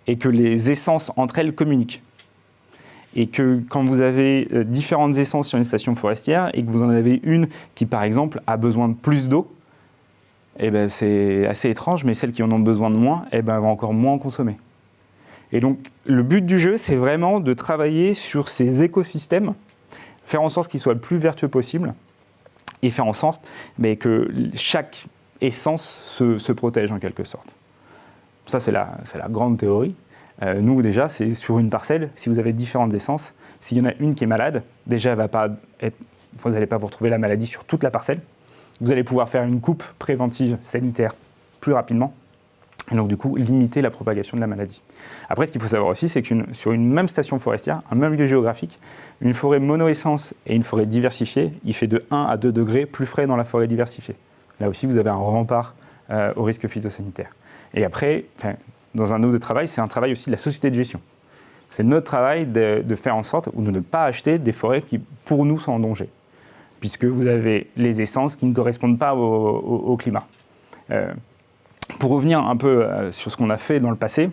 et que les essences entre elles communiquent. Et que quand vous avez différentes essences sur une station forestière, et que vous en avez une qui, par exemple, a besoin de plus d'eau, c'est assez étrange, mais celles qui en ont besoin de moins, vont encore moins en consommer. Et donc, le but du jeu, c'est vraiment de travailler sur ces écosystèmes, faire en sorte qu'ils soient le plus vertueux possible, et faire en sorte que chaque essence se protège en quelque sorte. Ça, c'est la grande théorie. Nous, déjà, c'est sur une parcelle, si vous avez différentes essences, s'il y en a une qui est malade, déjà, vous n'allez pas vous retrouver la maladie sur toute la parcelle. Vous allez pouvoir faire une coupe préventive sanitaire plus rapidement, et donc du coup, limiter la propagation de la maladie. Après, ce qu'il faut savoir aussi, c'est que sur une même station forestière, un même lieu géographique, une forêt monoessence et une forêt diversifiée, il fait de 1 à 2 degrés plus frais dans la forêt diversifiée. Là aussi, vous avez un rempart au risque phytosanitaire. Et après, dans un autre travail, c'est un travail aussi de la société de gestion. C'est notre travail de faire en sorte ou de ne pas acheter des forêts qui, pour nous, sont en danger, puisque vous avez les essences qui ne correspondent pas au climat. Pour revenir un peu sur ce qu'on a fait dans le passé,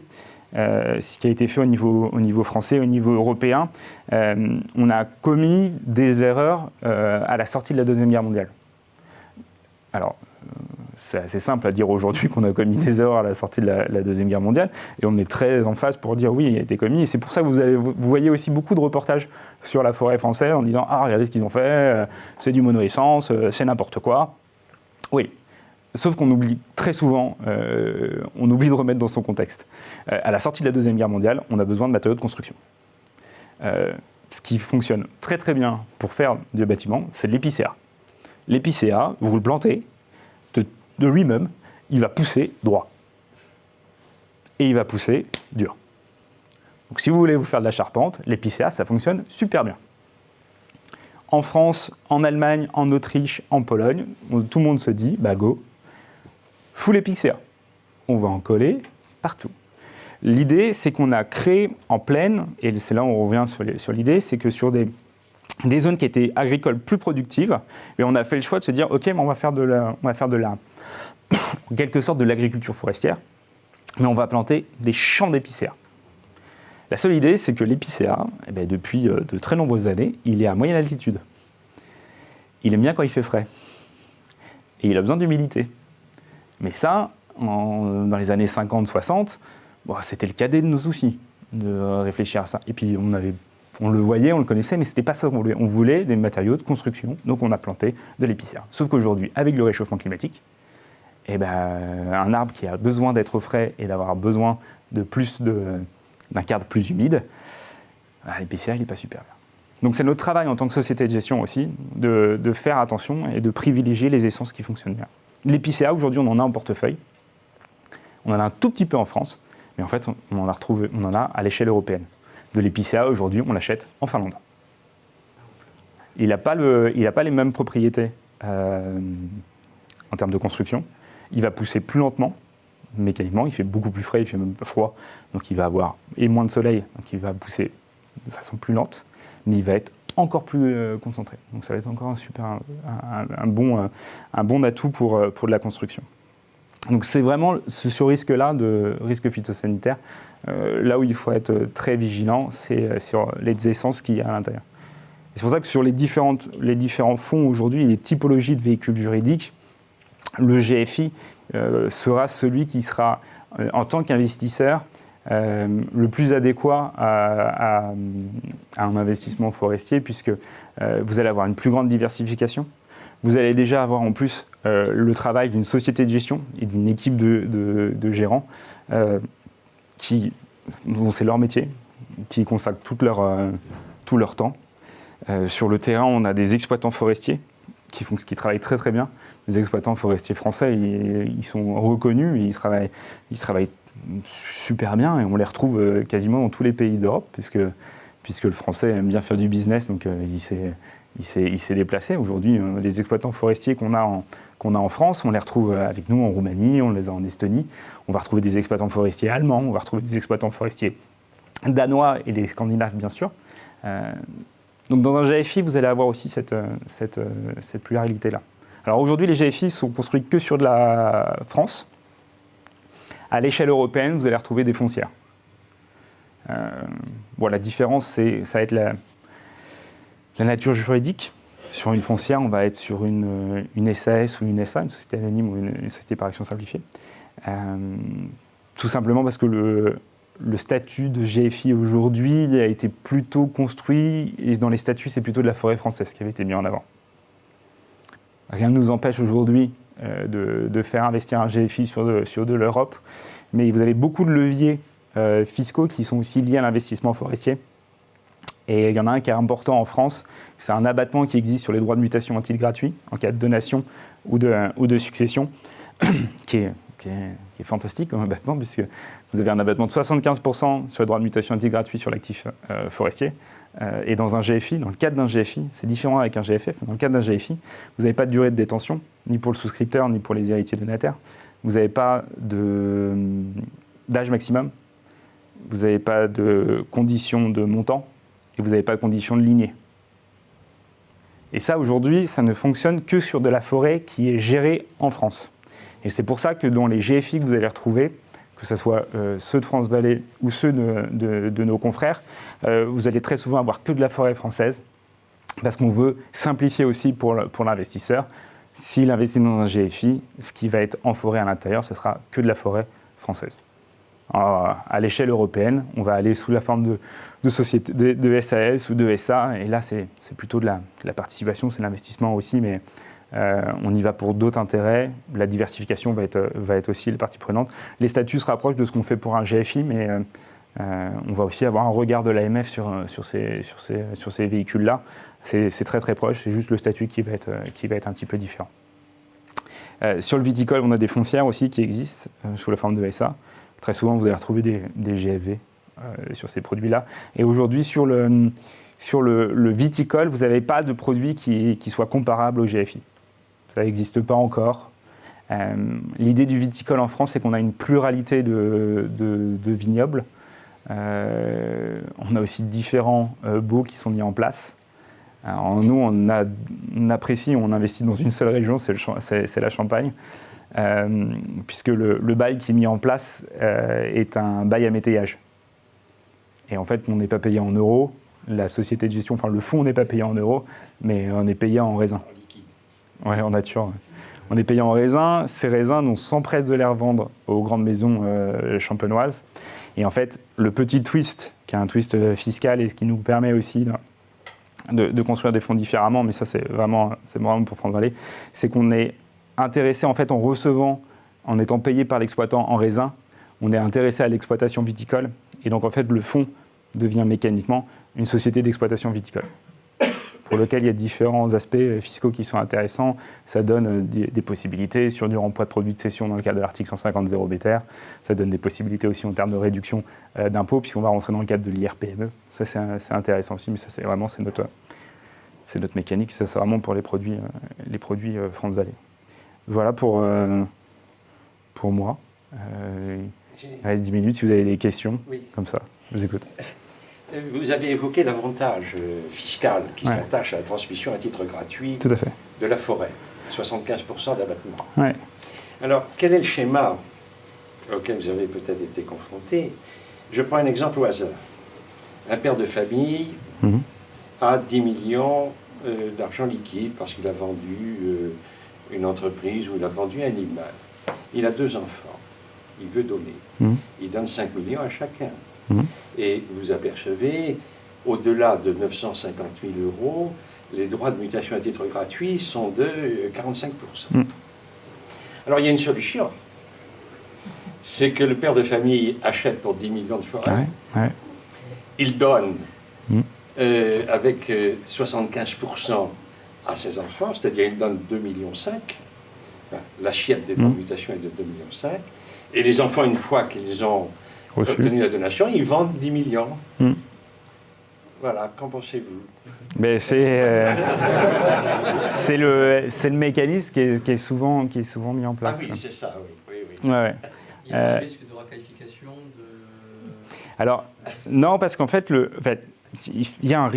ce qui a été fait au niveau français, au niveau européen, on a commis des erreurs à la sortie de la Deuxième Guerre mondiale. Alors, c'est assez simple à dire aujourd'hui qu'on a commis des erreurs à la sortie de la Deuxième Guerre mondiale, et on est très en phase pour dire oui, il a été commis, et c'est pour ça que vous voyez aussi beaucoup de reportages sur la forêt française en disant « Ah, regardez ce qu'ils ont fait, c'est du monoessence, c'est n'importe quoi ». Oui, sauf qu'on oublie très souvent, on oublie de remettre dans son contexte. À la sortie de la Deuxième Guerre mondiale, on a besoin de matériaux de construction. Ce qui fonctionne très très bien pour faire du bâtiment, c'est de l'épicéa. L'épicéa, vous le plantez, de lui-même, il va pousser droit. Et il va pousser dur. Donc si vous voulez vous faire de la charpente, l'épicéa, ça fonctionne super bien. En France, en Allemagne, en Autriche, en Pologne, tout le monde se dit, go, full épicéa. On va en coller partout. L'idée, c'est qu'on a créé en plaine, et c'est là où on revient sur l'idée, c'est que sur des zones qui étaient agricoles plus productives, et on a fait le choix de se dire, ok, on va faire de la en quelque sorte de l'agriculture forestière, mais on va planter des champs d'épicéa. La seule idée, c'est que l'épicéa, depuis de très nombreuses années, il est à moyenne altitude. Il aime bien quand il fait frais. Et il a besoin d'humidité. Mais ça, dans les années 50-60, c'était le cadet de nos soucis de réfléchir à ça. Et puis on le voyait, on le connaissait, mais ce n'était pas ça qu'on voulait. On voulait des matériaux de construction, donc on a planté de l'épicéa. Sauf qu'aujourd'hui, avec le réchauffement climatique, un arbre qui a besoin d'être frais et d'avoir besoin d'un cadre plus humide, l'épicéa, il n'est pas super bien. Donc c'est notre travail en tant que société de gestion aussi, de faire attention et de privilégier les essences qui fonctionnent bien. L'épicéa, aujourd'hui, on en a en portefeuille. On en a un tout petit peu en France, mais en fait, on en a à l'échelle européenne. De l'épicéa, aujourd'hui, on l'achète en Finlande. Il n'a pas les mêmes propriétés en termes de construction. Il va pousser plus lentement, mécaniquement, il fait beaucoup plus frais, il fait même froid, donc il va avoir moins de soleil, donc il va pousser de façon plus lente, mais il va être encore plus concentré. Donc ça va être encore un bon atout pour de la construction. Donc c'est vraiment ce risque-là, de risque phytosanitaire, là où il faut être très vigilant, c'est sur les essences qu'il y a à l'intérieur. Et c'est pour ça que sur les différents fonds aujourd'hui, les typologies de véhicules juridiques, le GFI sera celui qui sera, en tant qu'investisseur, le plus adéquat à un investissement forestier, puisque vous allez avoir une plus grande diversification. Vous allez déjà avoir en plus le travail d'une société de gestion et d'une équipe de gérants dont c'est leur métier, qui consacrent tout leur temps. Sur le terrain, on a des exploitants forestiers qui travaillent très très bien. Les exploitants forestiers français, ils sont reconnus, ils travaillent super bien et on les retrouve quasiment dans tous les pays d'Europe, puisque le français aime bien faire du business, donc il s'est déplacé. Aujourd'hui, les exploitants forestiers qu'on a en France, on les retrouve avec nous en Roumanie, on les a en Estonie. On va retrouver des exploitants forestiers allemands, on va retrouver des exploitants forestiers danois et les Scandinaves, bien sûr. Donc dans un GFI, vous allez avoir aussi cette pluralité-là. Alors aujourd'hui, les GFI sont construits que sur de la France. À l'échelle européenne, vous allez retrouver des foncières. La différence, ça va être la nature juridique. Sur une foncière, on va être sur une SAS ou une SA, une société anonyme ou une société par action simplifiée. Tout simplement parce que le statut de GFI aujourd'hui a été plutôt construit, et dans les statuts, c'est plutôt de la forêt française qui avait été mis en avant. Rien ne nous empêche aujourd'hui de faire investir un GFI sur de l'Europe, mais vous avez beaucoup de leviers fiscaux qui sont aussi liés à l'investissement forestier. Et il y en a un qui est important en France, c'est un abattement qui existe sur les droits de mutation à titre gratuit en cas de donation ou de succession, qui est fantastique comme abattement, puisque vous avez un abattement de 75% sur les droits de mutation à titre gratuit sur l'actif forestier. Et dans un GFI, dans le cadre d'un GFI, c'est différent avec un GFF, mais dans le cadre d'un GFI, vous n'avez pas de durée de détention, ni pour le souscripteur, ni pour les héritiers donataires. Vous n'avez pas d'âge maximum, vous n'avez pas de conditions de montant, et vous n'avez pas de conditions de lignée. Et ça, aujourd'hui, ça ne fonctionne que sur de la forêt qui est gérée en France. Et c'est pour ça que dans les GFI que vous allez retrouver, que ce soit ceux de France Vallée ou ceux de nos confrères, vous allez très souvent avoir que de la forêt française, parce qu'on veut simplifier aussi pour l'investisseur. S'il investit dans un GFI, ce qui va être en forêt à l'intérieur, ce sera que de la forêt française. Alors, à l'échelle européenne, on va aller sous la forme de société, de SAS ou de SA, et là c'est plutôt de la participation, c'est de l'investissement aussi, mais on y va pour d'autres intérêts. La diversification va être aussi les parties prenantes. Les statuts se rapprochent de ce qu'on fait pour un GFI, mais on va aussi avoir un regard de l'AMF sur ces véhicules-là. C'est très très proche, c'est juste le statut qui va être un petit peu différent. Sur le viticole, on a des foncières aussi qui existent sous la forme de SA. Très souvent, vous allez retrouver des GFV sur ces produits-là. Et aujourd'hui, sur le viticole, vous n'avez pas de produit qui soit comparable au GFI. Ça n'existe pas encore. L'idée du viticole en France, c'est qu'on a une pluralité de vignobles. On a aussi différents baux qui sont mis en place. Alors nous, on apprécie, on investit dans une seule région, c'est la Champagne, puisque le bail qui est mis en place est un bail à métayage. Et en fait, on n'est pas payé en euros. La société de gestion, enfin le fonds n'est pas payé en euros, mais on est payé en raisin. En liquide. Oui, en nature. Ouais. On est payé en raisin. Ces raisins, on s'empresse de les revendre aux grandes maisons champenoises. Et en fait, le petit twist, qui est un twist fiscal et ce qui nous permet aussi de construire des fonds différemment, mais ça c'est vraiment pour France Vallée, c'est qu'on est intéressé en fait en recevant, en étant payé par l'exploitant en raisin, on est intéressé à l'exploitation viticole. Et donc en fait, le fonds devient mécaniquement une société d'exploitation viticole, pour lequel il y a différents aspects fiscaux qui sont intéressants. Ça donne des possibilités sur du remploi de produits de cession dans le cadre de l'article 150.0 BTR. Ça donne des possibilités aussi en termes de réduction d'impôts, puisqu'on va rentrer dans le cadre de l'IR-PME. Ça, c'est intéressant aussi, mais ça, c'est notre mécanique. Ça, c'est vraiment pour les produits France Vallée. Voilà pour moi. Il reste 10 minutes si vous avez des questions, oui. Comme ça, je vous écoute. Vous avez évoqué l'avantage fiscal qui s'attache à la transmission à titre gratuit Tout à fait. De la forêt, 75% d'abattement. Ouais. Alors, quel est le schéma auquel vous avez peut-être été confronté? Je prends un exemple au hasard. Un père de famille a 10 millions d'argent liquide parce qu'il a vendu une entreprise ou il a vendu un immeuble. Il a 2 enfants. Il veut donner. Il donne 5 millions à chacun. Et vous apercevez, au-delà de 950 000 €, les droits de mutation à titre gratuit sont de 45%. Alors il y a une solution. C'est que le père de famille achète pour 10 millions de forêts. Il donne avec 75% à ses enfants, c'est-à-dire il donne 2,5 millions. Enfin, l'assiette des droits de mutation est de 2,5 millions. Et les enfants, une fois qu'ils ont obtenu la donation, ils vendent 10 millions. Voilà, qu'en pensez-vous? Mais c'est le mécanisme qui est souvent mis en place. Ah oui, c'est ça, oui. Ouais. Il y a un risque de requalification Alors, non, parce qu'en fait, il y a un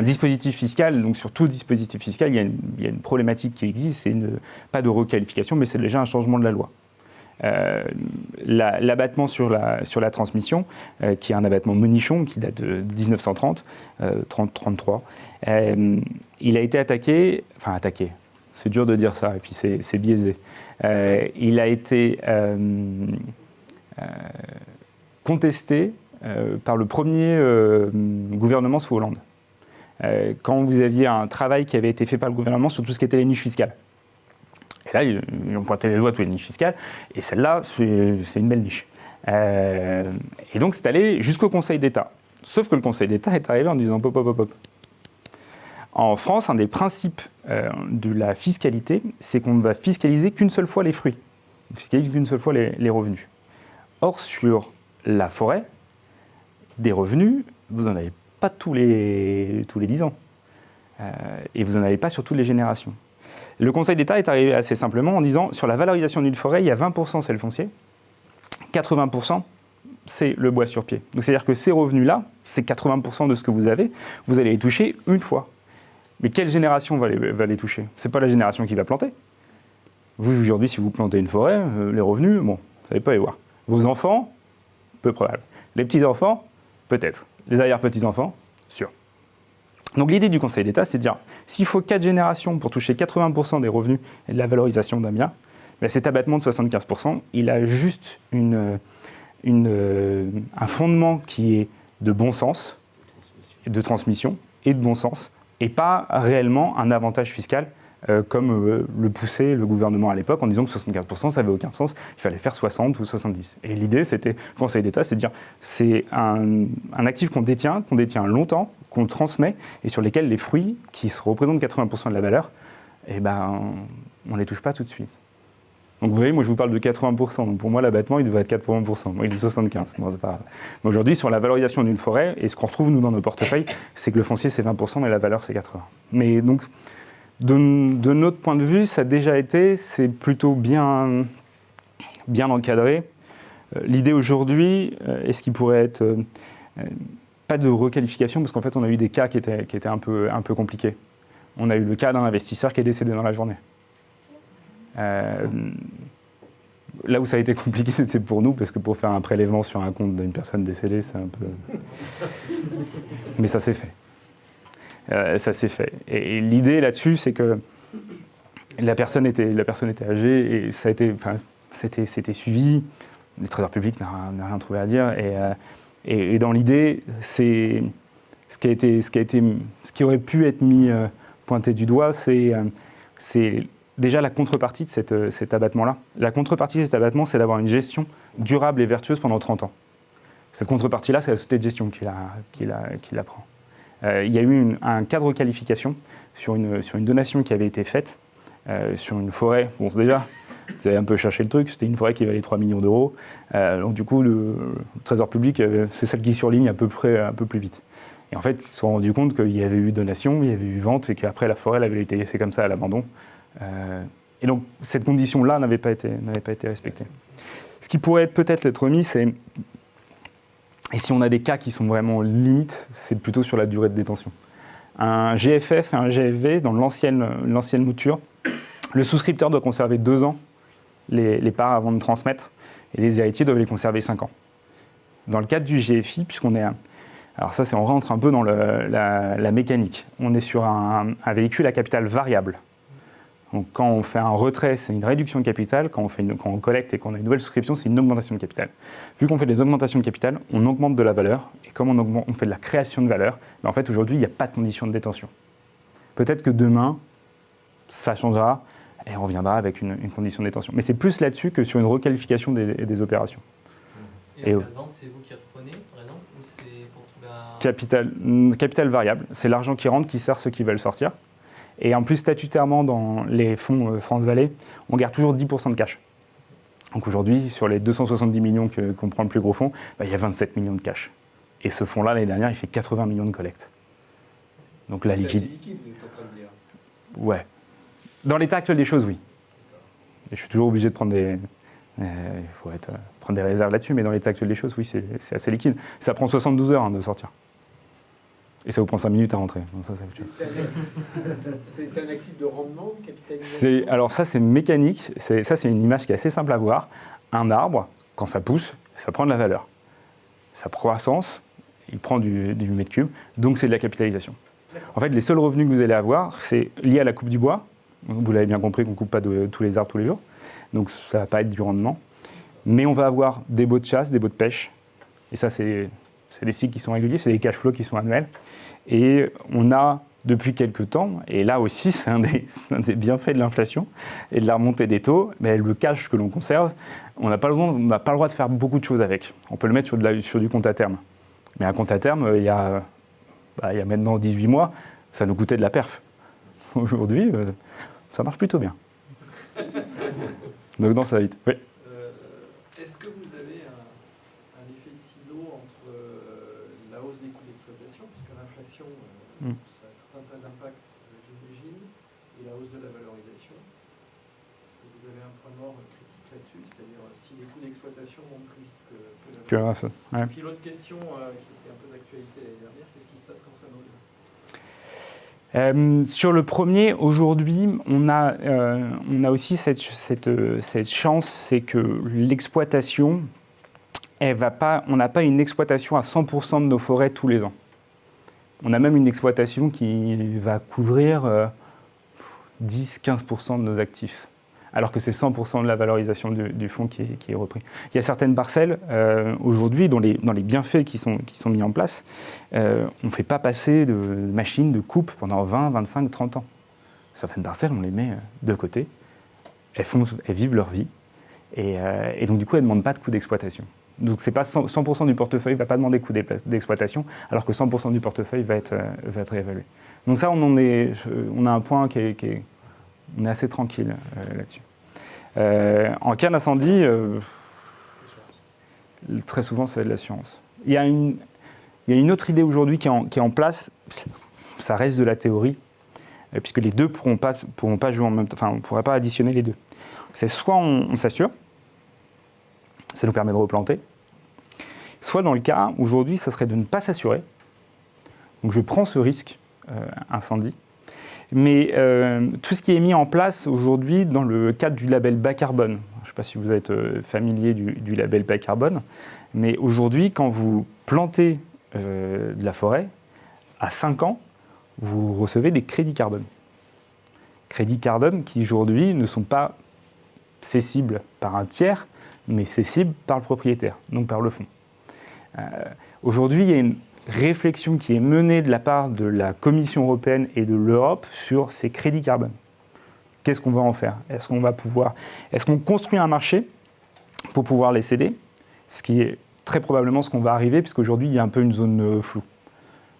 dispositif fiscal, donc sur tout dispositif fiscal, il y a une problématique qui existe, c'est pas de requalification, mais c'est déjà un changement de la loi. L'abattement sur la transmission, qui est un abattement monichon, qui date de 1930, 33, il a été attaqué, c'est dur de dire ça, et puis c'est biaisé. Il a été contesté par le premier gouvernement sous Hollande. quand vous aviez un travail qui avait été fait par le gouvernement sur tout ce qui était les niches fiscales. Et là, ils ont pointé les doigts toutes les niches fiscales, et celle-là, c'est une belle niche. Et donc, c'est allé jusqu'au Conseil d'État. Sauf que le Conseil d'État est arrivé en disant pop, pop, pop, pop. En France, un des principes de la fiscalité, c'est qu'on ne va fiscaliser qu'une seule fois les fruits. On ne fiscalise qu'une seule fois les revenus. Or, sur la forêt, des revenus, vous n'en avez pas tous les 10 ans. Et vous n'en avez pas sur toutes les générations. Le Conseil d'État est arrivé assez simplement en disant, sur la valorisation d'une forêt, il y a 20% c'est le foncier, 80% c'est le bois sur pied. Donc c'est-à-dire que ces revenus-là, c'est 80% de ce que vous avez, vous allez les toucher une fois. Mais quelle génération va les toucher ? Ce n'est pas la génération qui va planter. Vous, aujourd'hui, si vous plantez une forêt, les revenus, bon, vous n'allez pas les voir. Vos enfants, peu probable. Les petits-enfants, peut-être. Les arrière-petits-enfants, sûr. Donc l'idée du Conseil d'État, c'est de dire, s'il faut 4 générations pour toucher 80% des revenus et de la valorisation d'un bien, ben cet abattement de 75%, il a juste un fondement qui est de bon sens, de transmission et de bon sens, et pas réellement un avantage fiscal comme le poussait le gouvernement à l'époque en disant que 75% ça n'avait aucun sens, il fallait faire 60 ou 70. Et l'idée, c'était, le Conseil d'État, c'est de dire c'est un actif qu'on détient longtemps, qu'on transmet, et sur lesquels les fruits, qui représentent 80% de la valeur, eh ben, on ne les touche pas tout de suite. Donc vous voyez, moi je vous parle de 80%, donc pour moi l'abattement il devrait être 80%, moi il est 75%, bon, c'est pas grave. Mais aujourd'hui sur la valorisation d'une forêt, et ce qu'on retrouve nous dans nos portefeuilles, c'est que le foncier c'est 20% et la valeur c'est 80%. Mais donc de notre point de vue, ça a déjà été, c'est plutôt bien encadré. L'idée aujourd'hui, est-ce qu'il pourrait être pas de requalification, parce qu'en fait on a eu des cas qui étaient un peu compliqués. On a eu le cas d'un investisseur qui est décédé dans la journée. Là où ça a été compliqué, c'était pour nous, parce que pour faire un prélèvement sur un compte d'une personne décédée, c'est un peu... Mais ça s'est fait. Ça s'est fait. Et l'idée là-dessus, c'est que la personne était âgée et ça a été, c'était suivi. Le Trésor public n'a rien trouvé à dire. Et dans l'idée, c'est ce qui aurait pu être mis pointé du doigt, c'est déjà la contrepartie de cet abattement-là. La contrepartie de cet abattement, c'est d'avoir une gestion durable et vertueuse pendant 30 ans. Cette contrepartie-là, c'est la société de gestion qui la prend. Il y a eu un cas de requalification sur une donation qui avait été faite sur une forêt. Bon, déjà, vous avez un peu cherché le truc, c'était une forêt qui valait 3 millions d'euros. Donc du coup, le Trésor public, c'est celle qui surligne à peu près un peu plus vite. Et en fait, ils se sont rendus compte qu'il y avait eu donation, il y avait eu vente, et qu'après la forêt elle avait été laissée comme ça à l'abandon. Et donc cette condition-là n'avait pas été respectée. Ce qui pourrait peut-être être remis, c'est, et si on a des cas qui sont vraiment limites, c'est plutôt sur la durée de détention. Un GFF et un GFV, dans l'ancienne mouture, le souscripteur doit conserver 2 ans les parts avant de transmettre, et les héritiers doivent les conserver 5 ans. Dans le cadre du GFI, puisqu'on est... Alors ça, on rentre un peu dans la mécanique. On est sur un véhicule à capital variable. Donc quand on fait un retrait, c'est une réduction de capital. Quand on collecte et qu'on a une nouvelle souscription, c'est une augmentation de capital. Vu qu'on fait des augmentations de capital, on augmente de la valeur. Et comme on fait de la création de valeur, en fait, aujourd'hui, il n'y a pas de condition de détention. Peut-être que demain, ça changera et on reviendra avec une condition de détention. Mais c'est plus là-dessus que sur une requalification des opérations. Et en cas de vente, c'est vous qui reprenez, par exemple, ou c'est pour trouver un... Capital variable, c'est l'argent qui rentre qui sert ceux qui veulent sortir. Et en plus, statutairement, dans les fonds France Vallée, on garde toujours 10% de cash. Donc aujourd'hui, sur les 270 millions qu'on prend le plus gros fonds, il y a 27 millions de cash. Et ce fonds-là, l'année dernière, il fait 80 millions de collectes. Donc la liquidité. C'est liquide, vous êtes en train de dire. Ouais. Dans l'état actuel des choses, oui. Et je suis toujours obligé de prendre des... prendre des réserves là-dessus, mais dans l'état actuel des choses, oui, c'est assez liquide. Ça prend 72 heures de sortir. Et ça vous prend 5 minutes à rentrer. Donc ça, c'est un actif de rendement, de capitalisation. Alors ça, c'est mécanique. Ça, c'est une image qui est assez simple à voir. Un arbre, quand ça pousse, ça prend de la valeur. Sa croissance, il prend du mètre cube, donc c'est de la capitalisation. En fait, les seuls revenus que vous allez avoir, c'est lié à la coupe du bois. Vous l'avez bien compris qu'on ne coupe pas tous les arbres tous les jours. Donc ça ne va pas être du rendement. Mais on va avoir des baux de chasse, des baux de pêche. Et ça, c'est c'est des cycles qui sont réguliers, c'est des cash flows qui sont annuels. Et on a, depuis quelques temps, et là aussi c'est un des bienfaits de l'inflation et de la remontée des taux, mais le cash que l'on conserve, on n'a pas le droit de faire beaucoup de choses avec. On peut le mettre sur du compte à terme. Mais un compte à terme, il y a maintenant 18 mois, ça nous coûtait de la perf. Aujourd'hui, ça marche plutôt bien. Donc non, ça va vite. Oui. Est-ce que vous avez un effet ciseau entre la hausse des coûts d'exploitation, puisque l'inflation, ça a tout un tas d'impacts, j'imagine, et la hausse de la valorisation? Est-ce que vous avez un point mort critique là-dessus, c'est-à-dire si les coûts d'exploitation vont plus vite que la valorisation? Ouais. Puis l'autre question qui était un peu d'actualité l'année dernière, qu'est-ce qui se passe quand ça brûle? Sur le premier, aujourd'hui, on a aussi cette chance, c'est que l'exploitation, on n'a pas une exploitation à 100% de nos forêts tous les ans. On a même une exploitation qui va couvrir 10-15% de nos actifs, alors que c'est 100% de la valorisation du fonds qui est repris. Il y a certaines parcelles, aujourd'hui, dans les bienfaits qui sont mis en place, on ne fait pas passer de machines de coupe pendant 20, 25, 30 ans. Certaines parcelles, on les met de côté, elles vivent leur vie, et donc du coup, elles ne demandent pas de coût d'exploitation. Donc c'est pas 100% du portefeuille ne va pas demander de coût d'exploitation, alors que 100% du portefeuille va être réévalué. Donc ça, on a un point qui est on est assez tranquille là-dessus. En cas d'incendie, très souvent, c'est de l'assurance. Il y a une autre idée aujourd'hui qui est en place, ça reste de la théorie, puisque les deux pourront pas jouer en même temps, enfin, on ne pourrait pas additionner les deux. C'est soit on s'assure, ça nous permet de replanter, soit dans le cas, aujourd'hui, ça serait de ne pas s'assurer. Donc je prends ce risque incendie, mais tout ce qui est mis en place aujourd'hui dans le cadre du label bas carbone, je ne sais pas si vous êtes familier du label bas carbone, mais aujourd'hui, quand vous plantez de la forêt, à 5 ans, vous recevez des crédits carbone. Crédits carbone qui aujourd'hui ne sont pas cessibles par un tiers, mais cessibles par le propriétaire, donc par le fonds. Aujourd'hui, il y a une réflexion qui est menée de la part de la Commission européenne et de l'Europe sur ces crédits carbone. Qu'est-ce qu'on va en faire? Est-ce qu'on construit un marché pour pouvoir les céder? Ce qui est très probablement ce qu'on va arriver, puisqu'aujourd'hui, il y a un peu une zone floue.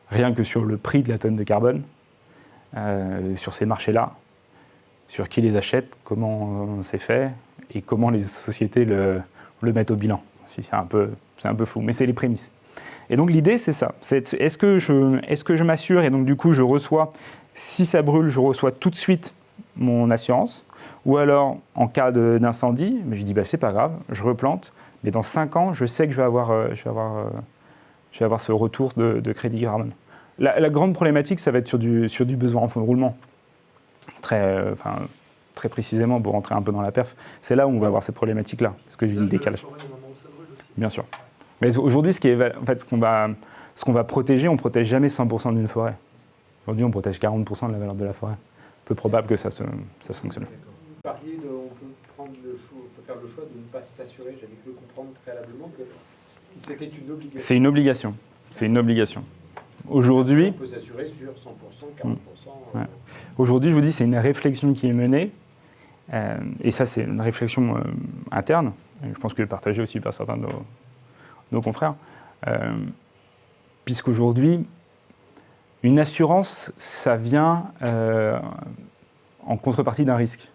Rien que sur le prix de la tonne de carbone, sur ces marchés-là, sur qui les achète, comment c'est fait, et comment les sociétés le mettent au bilan. Si c'est un peu flou, mais c'est les prémices. Et donc l'idée, c'est ça. Est-ce que je m'assure et donc du coup je reçois, si ça brûle, je reçois tout de suite mon assurance, ou alors en cas d'incendie, je dis c'est pas grave, je replante, mais dans 5 ans, je sais que je vais avoir ce retour de crédit carbone. La grande problématique, ça va être sur du besoin en fonds de roulement. Très précisément, pour rentrer un peu dans la perf, c'est là où on va avoir cette problématique-là, parce que j'ai une décalage. Bien sûr. Mais aujourd'hui, ce qu'on va protéger, on ne protège jamais 100% d'une forêt. Aujourd'hui, on protège 40% de la valeur de la forêt. Peu probable que ça fonctionne. Vous parliez on peut faire le choix de ne pas s'assurer. J'avais cru comprendre préalablement que c'était une obligation. C'est une obligation. C'est une obligation. Aujourd'hui, on peut s'assurer sur 100%, 40%. Ouais. Aujourd'hui, je vous dis, c'est une réflexion qui est menée. Et ça, c'est une réflexion interne. Je pense que partagée aussi par certains de nos confrères. Puisqu'aujourd'hui, une assurance, ça vient en contrepartie d'un risque,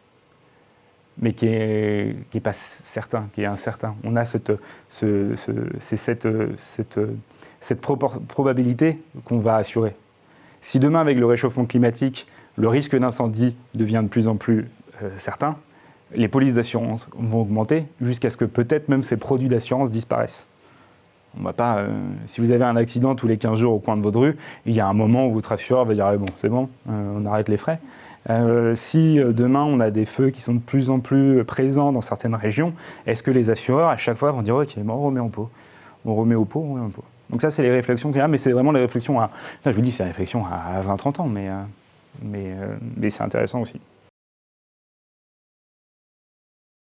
mais qui est pas certain, qui est incertain. On a cette probabilité qu'on va assurer. Si demain, avec le réchauffement climatique, le risque d'incendie devient de plus en plus certain, les polices d'assurance vont augmenter jusqu'à ce que peut-être même ces produits d'assurance disparaissent. On va pas, si vous avez un accident tous les 15 jours au coin de votre rue, il y a un moment où votre assureur va dire bon, c'est bon, on arrête les frais. Si demain on a des feux qui sont de plus en plus présents dans certaines régions, est-ce que les assureurs à chaque fois vont dire ok, on remet au pot, on remet au pot. Donc ça, c'est les réflexions qu'il y a, mais c'est vraiment les réflexions là je vous dis, c'est les réflexions à 20-30 ans, mais c'est intéressant aussi.